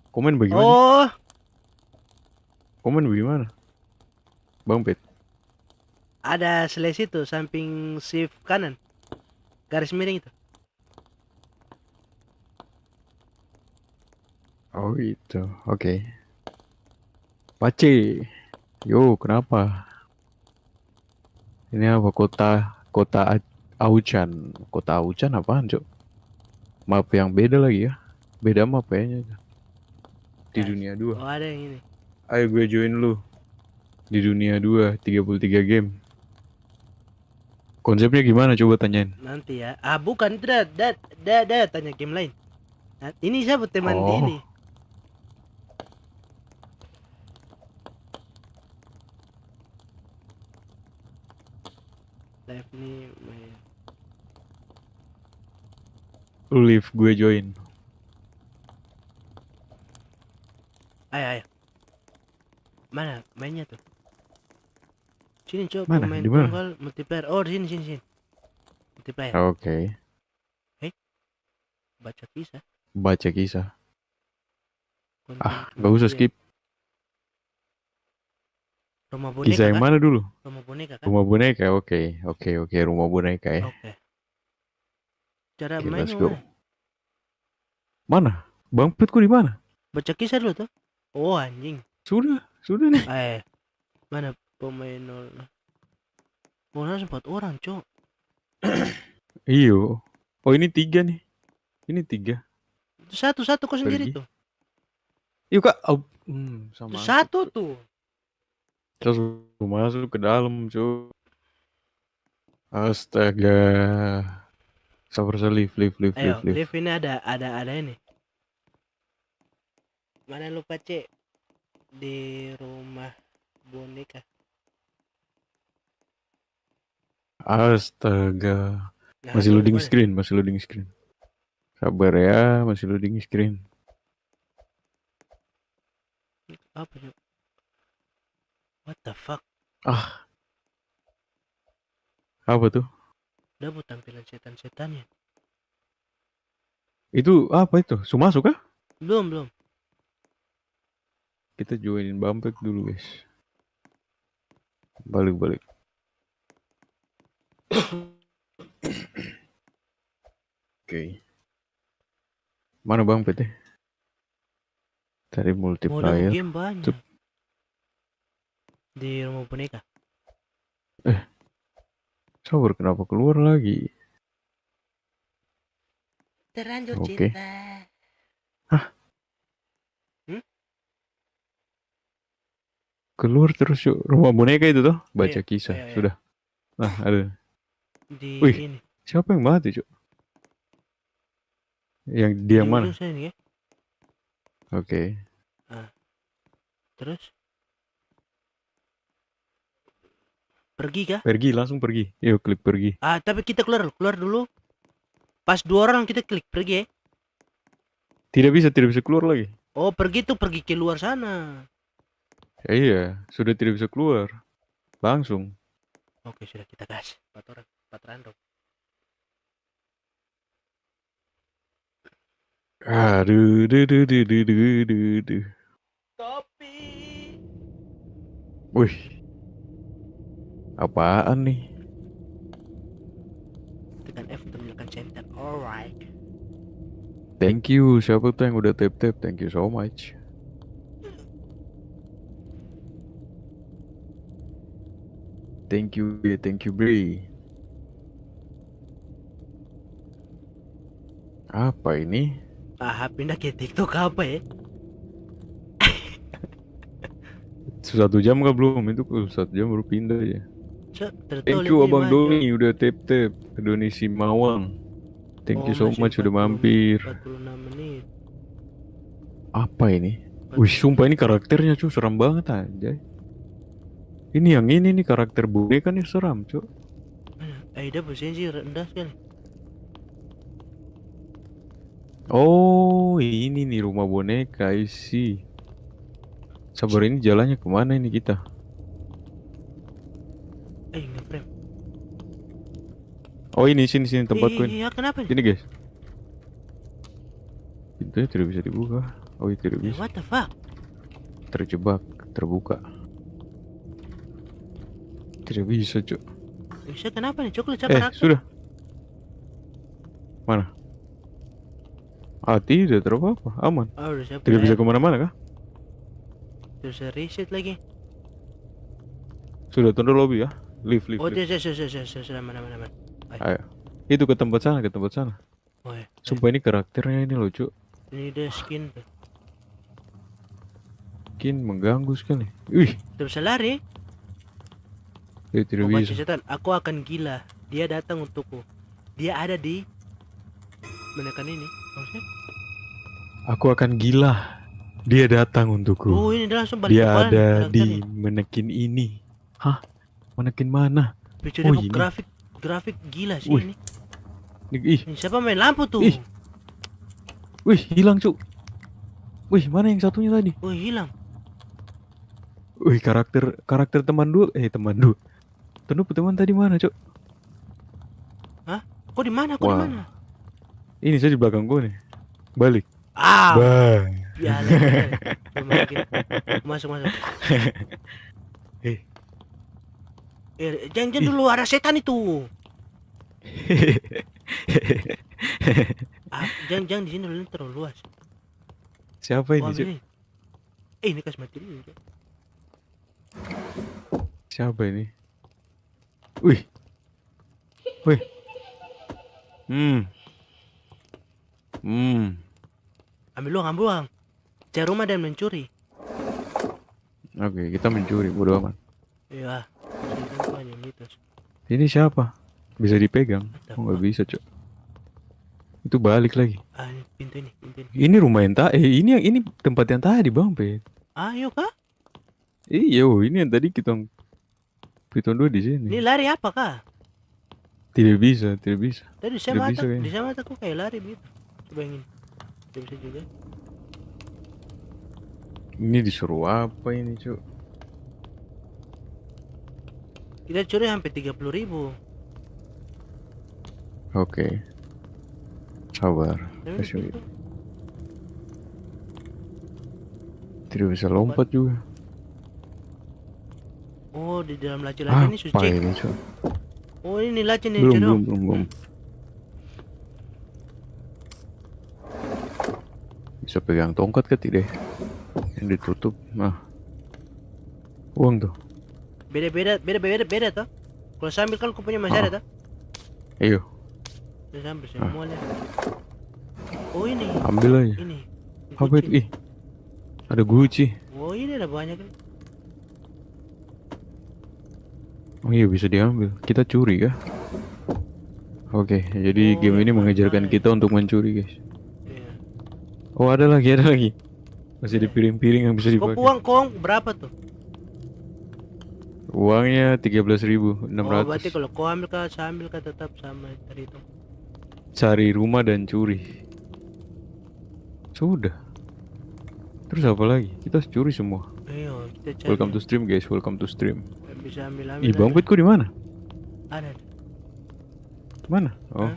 Komen bagaimana? Oh, Komen bagaimana? Bang Pet. ada slash itu samping shift kanan. Garis miring itu. Oh itu, oke. Pace. Yo, kenapa? Ini apa Auchan. Kota Auchan apaan, Cok? Map yang beda lagi ya. Beda map kayaknya. Di Gas. dunia 2. Oh, ada yang ini. Ayo gue join lu. Di dunia 2, 33 game. Konsepnya gimana coba tanyain. Nanti ya. Ah, bukan itu dah tanya game lain. Nah, ini siapa teman di ini? Oh, Live nih main. lu live gue join. Ayo. Mana mainnya tuh? Sini coba Mana? pemain Di mana? tunggal multiplayer. Oh, di sini. Multiplayer. Oke. Baca kisah. Baca kisah. Konten Gak usah kemudian. skip. Rumah boneka Kisah yang kah? mana dulu? Rumah boneka kan? Rumah boneka. Oke. Rumah boneka ya. Oke. Cara Oke, let's mainnya go. mana? Mana? Bang Pet kok di mana? Baca kisah dulu tuh. Oh, anjing. Sudah nih. Mana pemain nol? Oh, sempat orang, Cok. Iyo. Oh ini 3 nih. Ini 3. Satu kau sendiri Pergi. tuh. Yuk kak. Sama Itu satu tuh. Terus masuk ke dalam cuy. Astaga. Sabar live. Ayo, live ini ada ini. Mana lupa cek di rumah boneka. Astaga. Nah, Masih tuh, loading mana? screen. Sabar ya, masih loading screen. Apa tuh? What the fuck? Apa tuh? Udah buat tampilan setan-setannya. Itu apa itu? Masuk kah? Belum. Kita joinin Bampek dulu guys. Balik. Oke. Mana Bampek deh? Tadi Mode multiplayer. game banyak. Di rumah boneka. Sabar kenapa keluar lagi? Terlanjur Oke. cinta. Hah? Keluar terus yuk. Rumah boneka itu tuh. Baca Ayo, kisah. ayo, ayo. Sudah. Nah, ada. Di Wih. ini. Siapa yang mati, Cuk? Yang dia yang Di mana? ujung sana nih ya. Oke. Terus pergi kah? Pergi, langsung pergi. Yuk, klik pergi. Tapi kita keluar dulu. Pas 2 orang kita klik pergi ya. Tidak bisa keluar lagi. Oh, pergi tuh pergi keluar sana. Ya, iya, sudah tidak bisa keluar. Langsung. Oke, sudah kita gas. 4 orang, 4 random. Aduh, duh. Tapi Wih. Apaan nih? tekan F untuk menekan center. Alright. Thank you. Siapa tuh yang udah tap-tap? Thank you so much. Thank you, Bri. Apa ini? Pindah ke TikTok apa ya? 1 jam kah belum? Itu 1 jam baru pindah ya. Thank you Abang Doni udah tap-tap. Doni Simawang. Thank you so much udah mampir. 46 menit. Apa ini? Wih, sumpah ini karakternya cuy, seram banget aja. Ini yang ini nih karakter boneka nih seram cuy. Aida bersensi rendah sekali. Oh, ini nih rumah boneka, isi. Sabar, ini jalannya kemana ini kita? Nge-frame. Oh, ini sini tempatku ini. Iya, kenapa nih? Sini guys. Pintunya tidak bisa dibuka. Oh, iya, tidak bisa. What the fuck? Terjebak, terbuka. Tidak bisa cuy. Bisa kenapa nih? Coklat siapa karakter? Sudah. Mana? Tidak apa-apa, aman. Udah siapa? Tidak bisa kemana-mana kah? Terus reset lagi. Sudah tunda lobby ya. Leave. Oh, sudah mana. Ayo. Itu ke tempat sana. Oh ya. Sumpah ini karakternya ini lucu. Ini dia skin tuh. Skin mengganggu sekali. Wih, Tidak bisa lari. tidak Baca bisa. setan, aku akan gila. Dia datang untukku. Dia ada di menekan ini. Maksudnya? Aku akan gila. Dia datang untukku. Oh, ini dia langsung balik Dia kepala ada nih, di karakternya. manekin ini. Hah? Manekin mana? Lucu Oh, dia ini. grafik gila sih Wih. ini. Ih, Ini siapa main lampu tuh? Ih. Wih, hilang cuk. Wih, mana yang satunya tadi? Oh, hilang. Wih, karakter teman dua. Teman tadi mana cuk? Kok di mana? Kok di Wah. mana? Ini saya di belakang gue nih. Balik. Bye. Bye. Ya, masuk. Eh. Jangan dulu, ada setan itu. Jangan di sini dulu, ini terlalu luas. Siapa ini Oh, cuk? ini. Ini kasih mati dulu. Cuk. Siapa ini? Wih. Ambil uang. Cari rumah dan mencuri. Oke, kita mencuri, bodo amat. Iya. Itu hanya mitos. Ini siapa? Bisa dipegang? Oh, nggak bisa, cok. Itu balik lagi. Ini pintu ini. Ini rumah yang ini tempat yang tadi, Bang, Pet. Ayo kah? Iya, ini yang tadi kita dua di sini. Ini lari apa kah? Tidak bisa. Tadi Tidak bisa, kayaknya. di sama mataku kayak lari begitu. Coba yang ini. Tidak bisa juga. Ini disuruh apa ini, cok? Kita curi hampir 30.000. Oke. Sabar. Tapi Kasih. pintu. Tidak bisa lompat juga. Oh, di dalam laci-laci ini Apa suci. ini, cok? Oh, ini laci nih. Belum. Bisa pegang tongkat ke tidak? Yang ditutup. Nah. Uang tuh. Beda toh. Kalau sambil kan aku punya masih ada toh. Ayo, Saya sambil semua lihat. Oh, ini. ambil aja. Ini. Apa itu? Ih. Ada Gucci. Oh, ini ada banyak. Oh iya bisa diambil. Kita curi kah? Oke, jadi Oh, game ini yang mengajarkan mana? kita untuk mencuri, guys. Iya. Oh, ada lagi, ada lagi. Masih di Eh, piring-piring yang bisa Kok dipakai. uang berapa tuh? Uangnya Oh, berarti 13.600. kalau kau ambil kah, saya ambil kah tetap sama tadi itu. Cari rumah dan curi. Sudah. Terus apa lagi? Kita harus curi semua. Ayo, kita cari. Welcome to stream, guys. Welcome to stream. Bisa ambil Ih, Bang aja. Petku di mana? Ada. Mana? Oh. Hah?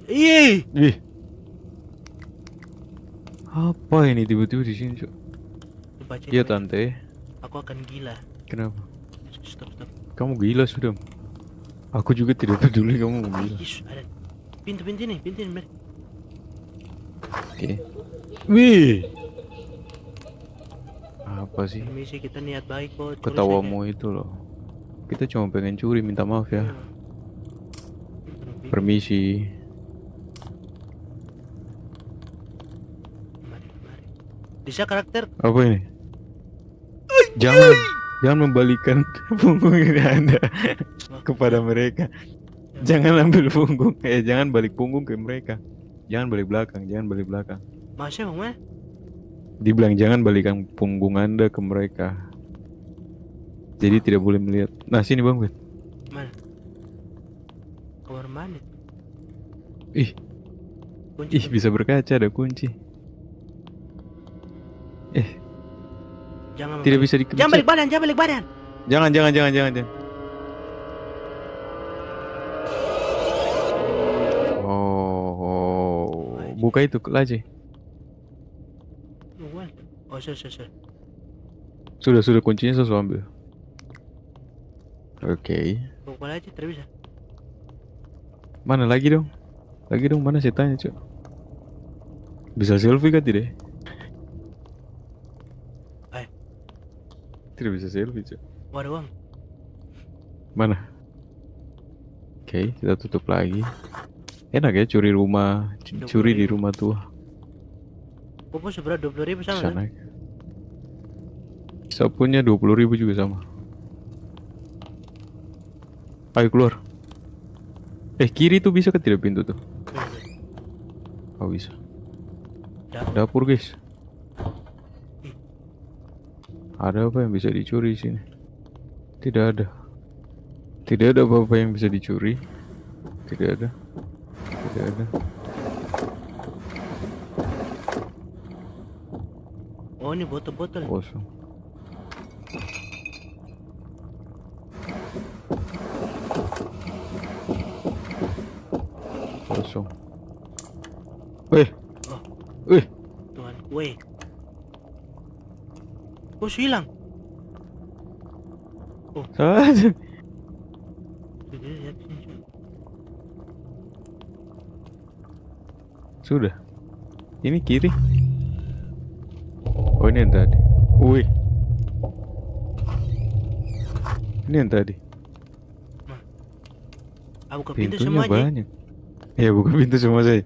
Ih, Ih. Apa ini tiba-tiba di sini, Cuk? baca Iya, ini. tante. Aku akan gila. Kenapa? Stop. Kamu gila sudah. Aku juga tidak peduli kamu gila. Yesus, ada. Pintu ini, mari. Oke. Wih. Apa sih? Misi kita niat baik kok. Ketawamu itu loh. Kita cuma pengen curi, minta maaf ya. Permisi. Mari. Bisa karakter. Apa ini? Jangan membalikan punggung ini Anda kepada mereka. Jangan ambil punggung. Jangan balik punggung ke mereka. Jangan balik belakang. Masnya mau mana? Dibilang jangan balikan punggung Anda ke mereka. Jadi tidak boleh melihat. Nah, sini Bang Bet. Mana? Kamar mandi. Ih, Kunci. bisa berkaca, ada kunci. Jangan Tidak bisa dikencet. Jangan balik badan. Jangan. Oh, buka itu laci. Oh, sudah. Sudah kuncinya saya ambil. Oke. Buka lagi, tidak bisa. Mana lagi dong? Mana saya tanya, Cuk? Bisa selfie kan tidak? Tidak bisa selfie, Cuk. Ada uang. Mana? Oke, kita tutup lagi. Enak ya curi rumah, curi di rumah tua. Pupus seberat 20.000 sama. Sana. Sapunya 20.000 juga sama. Ayo keluar. Kiri tuh bisa ke tidak pintu tuh? Oh bisa. Dapur guys. Ada apa yang bisa dicuri di sini? Tidak ada apa-apa yang bisa dicuri. Tidak ada. Oh, ini botol. Kosong. Weh. Tuhan, weh. Kok hilang? Saja. Sudah. Ini kiri. Oh, ini yang tadi. Wih. Ini yang tadi. Buka pintu Pintunya semua aja. banyak. Ya, buka pintu semua saya.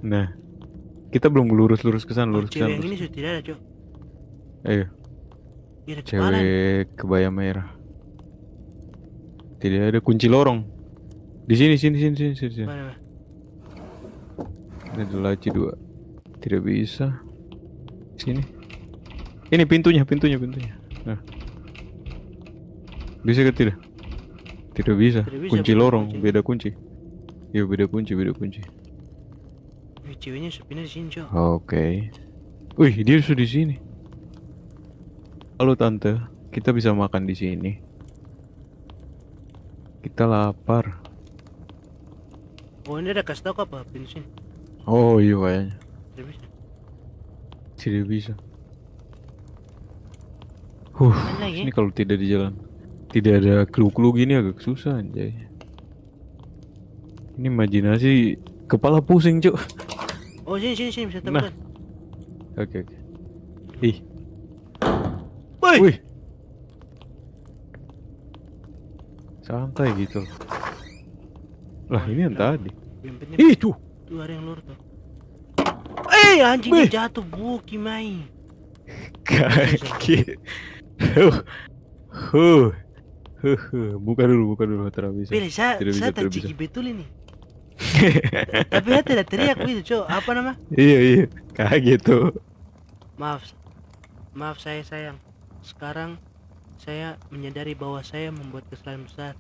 Nah, kita belum lurus ke sana, Cewek yang ini sudah tidak ada, Cok. Ayo, Dia ada kepala. cewek kebaya merah. Tidak ada kunci lorong. Di sini. Mana? Ini ada laci 2. Tidak bisa. Sini. Ini pintunya. Nah. Bisa ke tidak? Tidak bisa. Kunci lorong, beda kunci. Ya beda kunci. Ceweknya sepindah di sini, Cok. Oke. Wih, dia sudah di sini. Halo tante, kita bisa makan di sini. Kita lapar. Oh, ini ada kasih tau apa pintu sini? Oh iya kayaknya. Tidak bisa. Tidak bisa. Mana lagi? Ini kalau tidak di jalan, tidak ada clue gini agak susah anjay. Ini imajinasi kepala pusing cuk. Oh, sini bisa Nah. temukan. Oke. Ih. Woi. Wih. Santai gitu. Lah ini yang tadi. Ih tuh. Tuh ada yang lurus tuh. Anjingnya jatuh buki mai. Sakit. Huh, huh, buka dulu, tidak bisa. Pilih saya Tidak bisa, tak tidak bisa. ciki betul ini. Tapi saya tidak teriak itu, Cok. Apa nama? Iya, kaget tuh. Maaf, maaf saya sayang. Sekarang saya menyadari bahwa saya membuat kesalahan besar.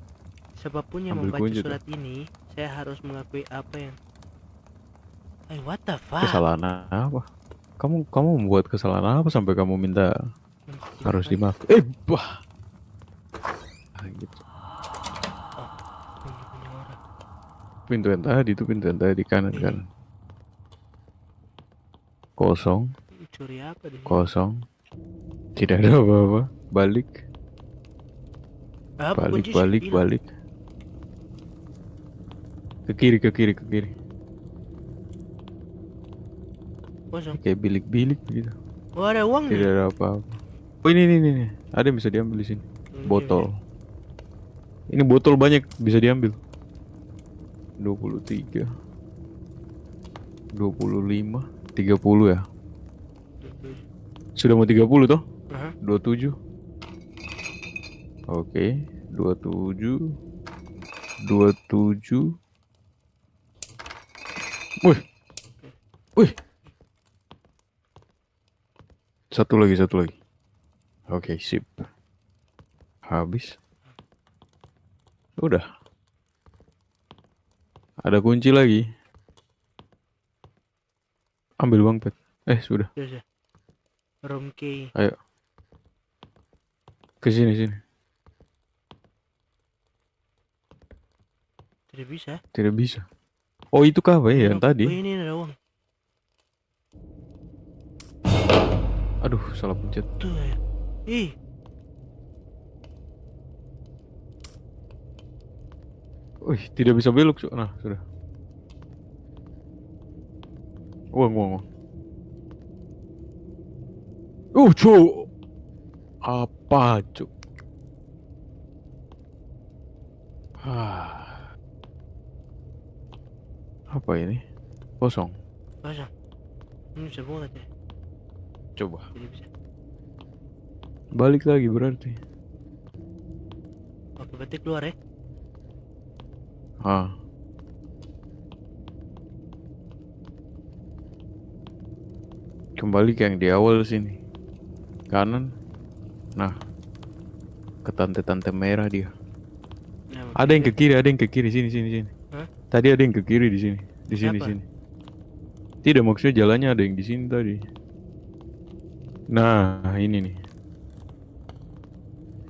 Siapapun yang Ambil membaca kunci tuh. surat ini, saya harus mengakui apa yang... what the fuck? Kesalahan apa? Kamu membuat kesalahan apa sampai kamu minta harus dimaafkan? Bah. Gitu. Punya orang. Pintu yang tadi kanan kan. Kosong, Curi apa di sini? kosong. Tidak ada apa-apa. Balik, Apa kunci sih? balik, Hilang. balik. Ke kiri. Kosong. Kayak bilik-bilik begitu. Oh, ada uang Tidak nih. ada apa-apa. Oh ini. Ada yang bisa diambil di sini. Botol. Ini botol banyak bisa diambil. 23, 25, 30 ya. Sudah mau 30 toh? Aha. 27. Oke, 27. Wih. Satu lagi. Oke, sip. Habis. Udah. Ada kunci lagi. Ambil bang Pet. Sudah. Sudah. Room key. Ayo. Ke sini. Tidak bisa. Tidak bisa. Oh, itu kah apa ya yang Oh, tadi? ini ada uang. Aduh, salah pencet. Tuh ya. Ih. Wih, tidak bisa belok. Nah, sudah. Uang. Cuk. Apa, cuk? Apa ini? Kosong. Kosong. Ini bisa buka tidak? Coba. Tidak bisa. Balik lagi berarti. Oke, berarti keluar ya. Kembali ke yang di awal sini. Kanan. Nah. Ke tante-tante merah dia. Nah, Ada yang ke kiri, sini. Hah? Tadi ada yang ke kiri di sini. Siapa? Sini. Tidak, maksudnya jalannya ada yang di sini tadi. Nah, ini nih.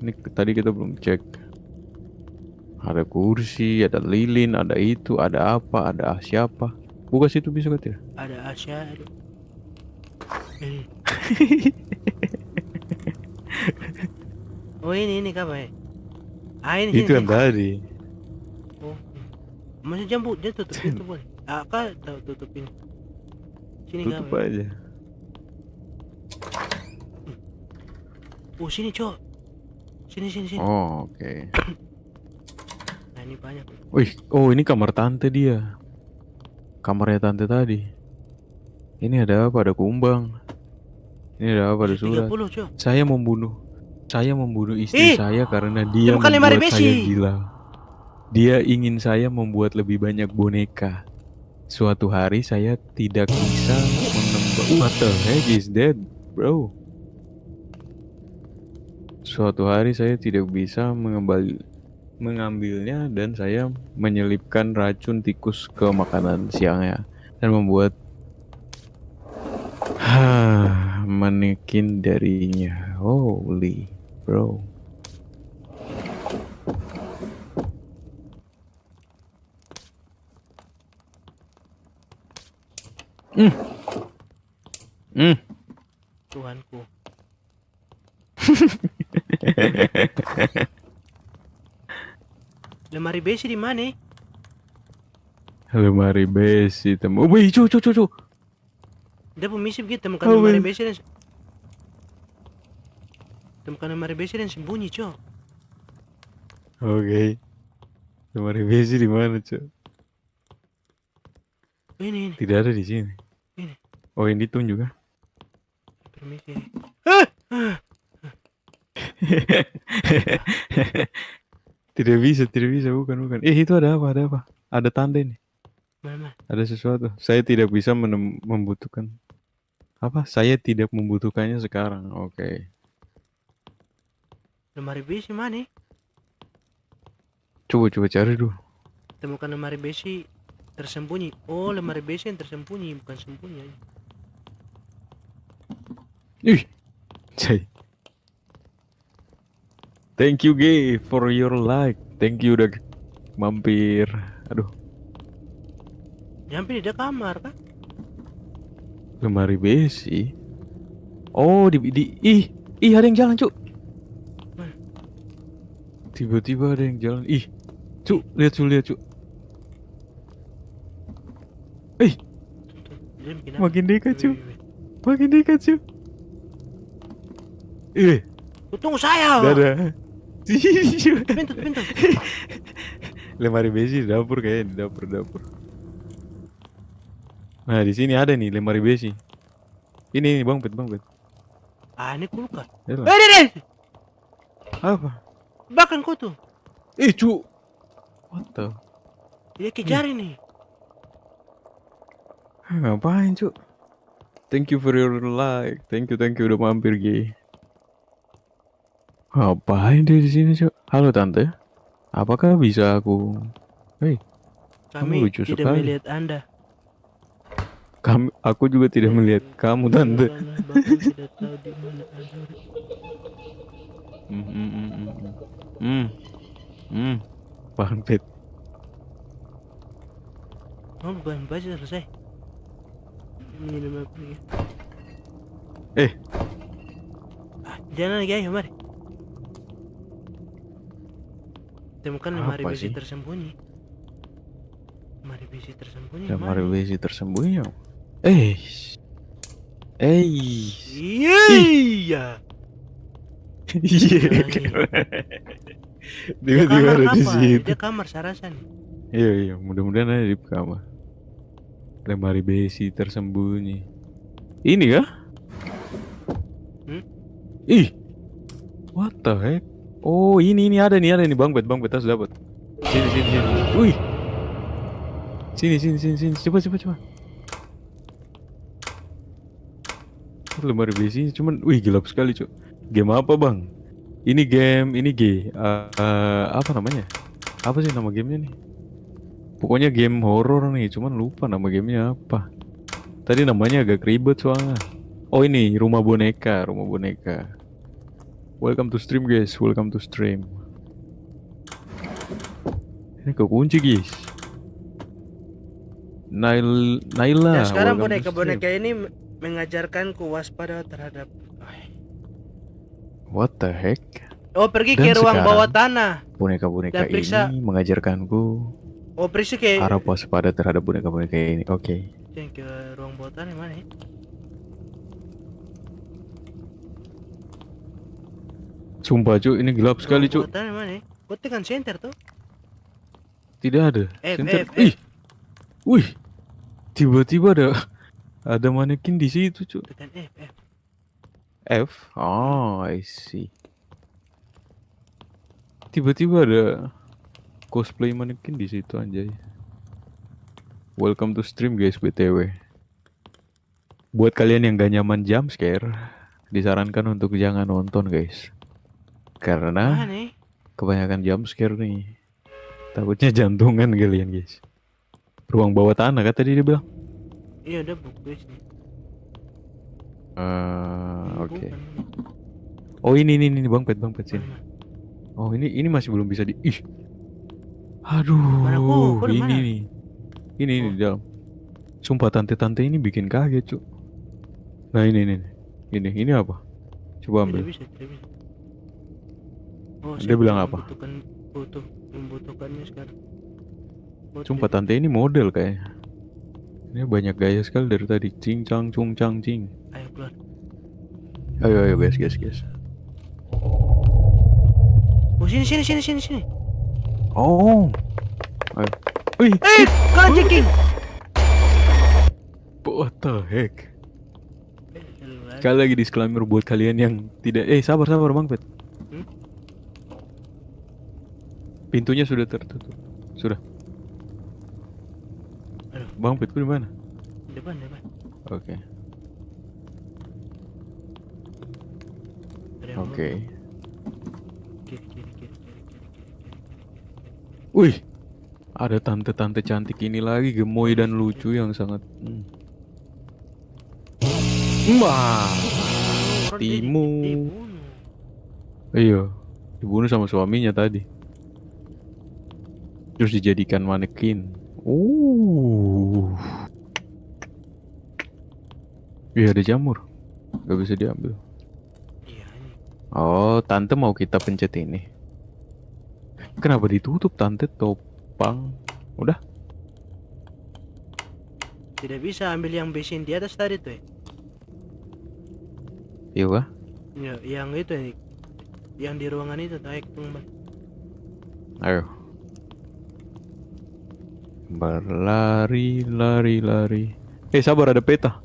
Ini tadi kita belum cek. Ada kursi, ada lilin, ada itu, ada apa, ada siapa. Buka situ bisa kan tidak? Ada Asya. Oh, ini apa ya? Ini Itu sini. yang tadi. Oh. Masih jambu, dia tutup itu boleh. Kak tahu tutup ini. Sini Tutup kak. aja. Oh, sini, Cok. Sini. Oh, oke. Nah, ini banyak. Wih, ini kamar tante dia. Kamarnya tante tadi. Ini ada apa? Ada kumbang. Ini ada apa? Ada surat. 30, Cok. Saya membunuh istri saya karena dia bukan lemari membuat saya besi. gila. Dia ingin saya membuat lebih banyak boneka. Suatu hari saya tidak bisa menembak. What the heck is that, bro? Suatu hari saya tidak bisa mengambilnya dan saya menyelipkan racun tikus ke makanan siangnya dan membuat manekin darinya. Holy bro. Tuhanku. Lemari besi di mana? Lemari besi temu. Wih, cu. Dia permisi begitu temukan Oh, lemari wait. besi dan sembunyi, Cok. Oke. Lemari besi di mana, cu? Ini. Tidak ada di sini. Ini. Oh, ini ditunjuk kan? Permisi. Tidak bisa, bukan. Itu ada apa, ada apa? Ada tanda ini, Mana? ada sesuatu. Saya tidak bisa membutuhkan. Apa? Saya tidak membutuhkannya sekarang. Oke. Lemari besi mana? Coba cari dulu. Temukan lemari besi tersembunyi. Oh, lemari besi yang tersembunyi, bukan sembunyi aja. Ih, cai. Thank you, Gay, for your like. Thank you udah mampir. Aduh, Nyampe di kamar kan? lemari besi. Oh, ih, ada yang jalan, Cuk. Mana? Tiba-tiba ada yang jalan. Ih, Cuk, lihat, Cuk. Ih, Dia bikin apa? makin dekat, Cuk. Wih. Makin dekat, Cuk. Tunggu saya. Dadah. Pintu. Lemari besi di dapur kayaknya, di dapur. Nah, di sini ada nih lemari besi. Ini Bang Pet. Ah, ini kulkas. Yalah. Deh. Apa? Bahkan kau tuh. Cuk. What the? Dia kejar ini. Ngapain, Cuk? Thank you for your like. Thank you udah mampir, Gi. Ngapain dia di sini, Cuk? Halo Tante. Apakah bisa aku? Hei, Kami lucu tidak sekali. melihat Anda. Aku juga tidak melihat kamu, Tante. Bapak tidak tahu di mana Anda. Bang Pet. Oh, bukan baca selesai. Minum apa lagi? Jangan lagi, ayo mari. Temukan lemari Apa besi sih? tersembunyi. Lemari besi tersembunyi. Lemari mana? besi tersembunyi. Iya. Iya. Dia Tiba-tiba kamar ada di apa? situ. Dia kamar sarasan. Iya, mudah-mudahan ada di kamar. Lemari besi tersembunyi. Ini kah? Ih, what the heck? Oh, ini ada nih Bang Bet harus dapat. Sini. Wih. Sini. Coba. Lemari besi cuman, wih gelap sekali, Cuk. Game apa, Bang? Ini game, apa namanya? Apa sih nama gamenya nih? Pokoknya game horor nih, cuman lupa nama gamenya apa. Tadi namanya agak ribet soalnya. Oh, ini rumah boneka. Welcome to stream, guys. Ini kekunci, guys. Naila. Nah, sekarang welcome to stream. boneka ini mengajarkanku waspada terhadap. What the heck? Oh, pergi Dan ke ruang sekarang, bawah tanah. Boneka-boneka Dan periksa. ini mengajarkanku Oh, pergi ke. harap waspada terhadap boneka-boneka ini. Oke. Ke ruang bawah tanah mana ya? Sumpah, Cuk, ini gelap sekali, Ruang Cuk. bawah tanah mana? Kau tekan center tuh. Tidak ada. Center. F. Ih. Wih. Tiba-tiba ada manekin di situ, Cuk. Tekan F. F. Oh, I see. Tiba-tiba ada cosplay manekin di situ, anjay. Welcome to stream, guys, BTW. Buat kalian yang gak nyaman jump scare, disarankan untuk jangan nonton, guys. Karena Mana? kebanyakan jump scare nih. Takutnya jantungan kalian, guys. Ruang bawah tanah kan tadi dia bilang. Iya, ada buku sih. Oke. Oh, ini Bang Pet sini. Mana? Oh, ini masih belum bisa di. Ih. Aduh, Mana kok? Kok di ini mana? nih. Ini di dalam. Sumpah tante-tante ini bikin kaget, Cuk. Nah, ini. Ini apa? Coba ambil. Tidak bisa. Oh, Dia bilang apa? Membutuhkannya sekarang. Sumpah tante ini model kayaknya. Ini banyak gaya sekali dari tadi. Cing cang cung cang cing. Ayo keluar. Ayo guys. Oh, sini. Oh. Ayo. Wih, Kalian checking. what the heck? Sekali lagi disclaimer buat kalian yang tidak. Sabar Bang Pet. Hmm? Pintunya sudah tertutup. Sudah. Aduh, Bang Pitku di mana? depan, depan. Oke. Ada yang Oke. ngomong. Kiri, kiri, kiri, kiri, kiri, kiri, kiri. Wih, ada tante-tante cantik ini lagi, gemoy dan lucu yang sangat. Wah, Orang Timu. dibunuh. Iya, dibunuh sama suaminya tadi. Terus dijadikan manekin. Iya ada jamur. Gak bisa diambil. Iya ini. Oh, tante mau kita pencet ini. Kenapa ditutup tante topang? Udah? Tidak bisa ambil yang besin di atas tadi tuh. Iya kah? Ya, yang itu yang di ruangan itu tarik kembali. Ayo. Berlari, lari, lari. Sabar ada peta.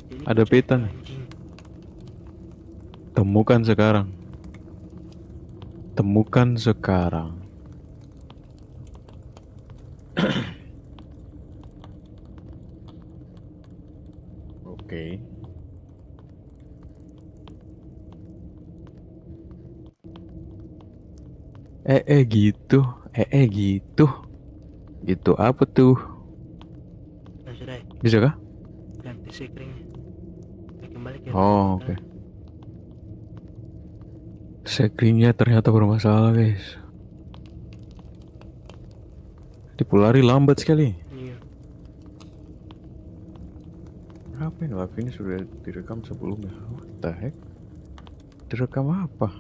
Ini Ada kucing peta nih. anjing. Temukan sekarang. Temukan sekarang. Oke. Gitu. Gitu. Gitu apa tuh? Nah, sudah ya. Bisa kah? Ganti sekringnya. Kembali ke Oh, ruangan. oke. Screennya ternyata bermasalah, guys. Dipulari lambat sekali. Iya. Apa yang live ini sudah direkam sebelumnya? What the heck? Direkam apa?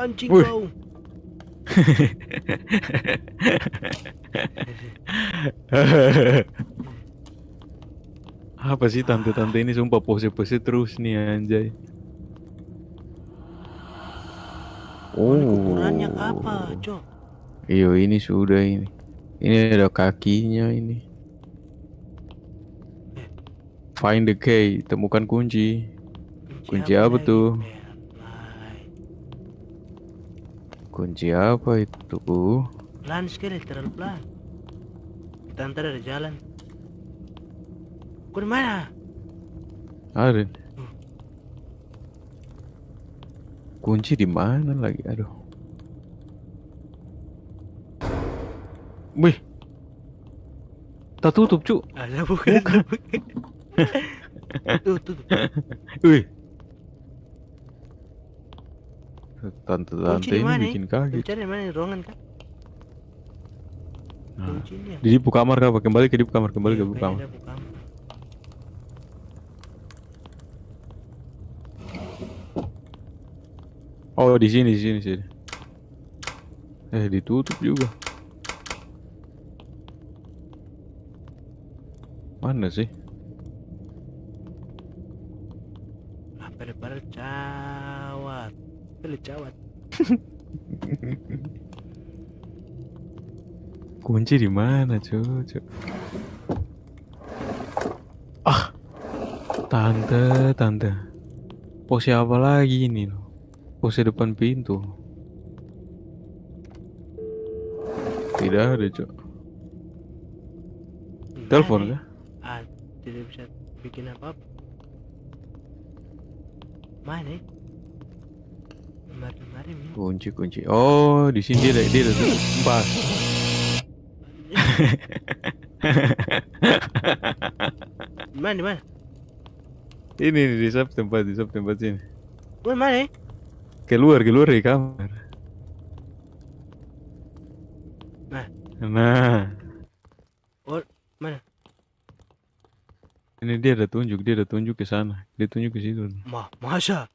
Anjing Wih. kau. Apa sih tante-tante ini sumpah pose-pose terus nih anjay. Ini ukurannya apa, Cok? Iya ini sudah ini. Ini ada kakinya ini. Find the key, temukan kunci. Kunci apa lagi, tuh? Perlai. Kunci apa itu? Pelan sekali, terlalu pelan. Kita antar ada jalan. Kau di mana? Ada. Kunci di mana lagi? Aduh. Wih. Tak tutup, Cuk. Ada bukan. Tuh. Wih. Kunci Tante-tante di ini mana? bikin kaget. Kunci di mana? Di ruangan kan? Nah, Kuncinya. di buku kamar apa? Kembali ke di buku kamar, kembali ke Iya, buku kayaknya kamar. ada buku kamar. Oh, di sini, sini. Ditutup juga. Mana sih? Pada cawat. Pilih cawat. Kunci di mana, Cuk? Ah, tante. Pose apa lagi ini loh? Pose depan pintu. Tidak ada, Cuk. Telepon Mana? kah? Tidak bisa bikin apa-apa. Mana? Mari. Kunci. Oh, di sini dia ada empat. Di mana? Ini di sub tempat sini. Mana? Keluar dari kamar. Nah. Oh, mana? Ini dia ada tunjuk ke sana. Dia tunjuk ke situ. Masa?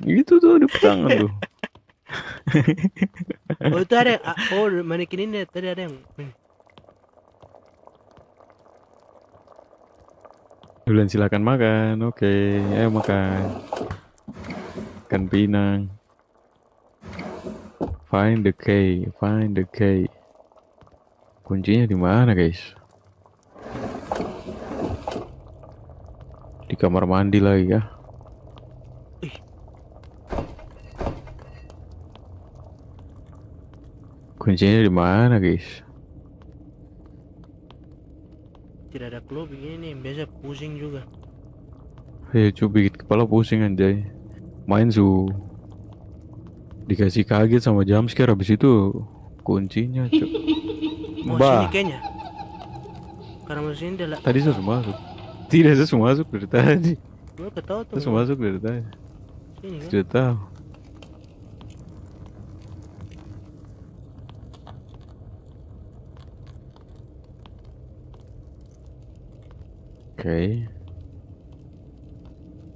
Itu tuh di tangan tuh. Oh, itu ada. Oh, manekin ini tadi ada yang. Bulan silakan makan. Oke, ayo makan. Ikan pinang. Find the key, find the key. Kuncinya di mana, guys? Di kamar mandi lagi ya. Ih, Kuncinya di mana, guys? tidak ada clue begini nih, biasa pusing juga. Coba bikin kepala pusing anjay. Main su dikasih kaget sama jumpscare habis itu kuncinya, cuk. Oh, sini Bah, kayaknya. Karena masuk sini dia lah. tadi saya sudah masuk. Tidak, saya sudah masuk dari tadi. Gue ketawa tuh Saya sudah mau masuk dari tadi. sini kan. Tidak tahu. Oke.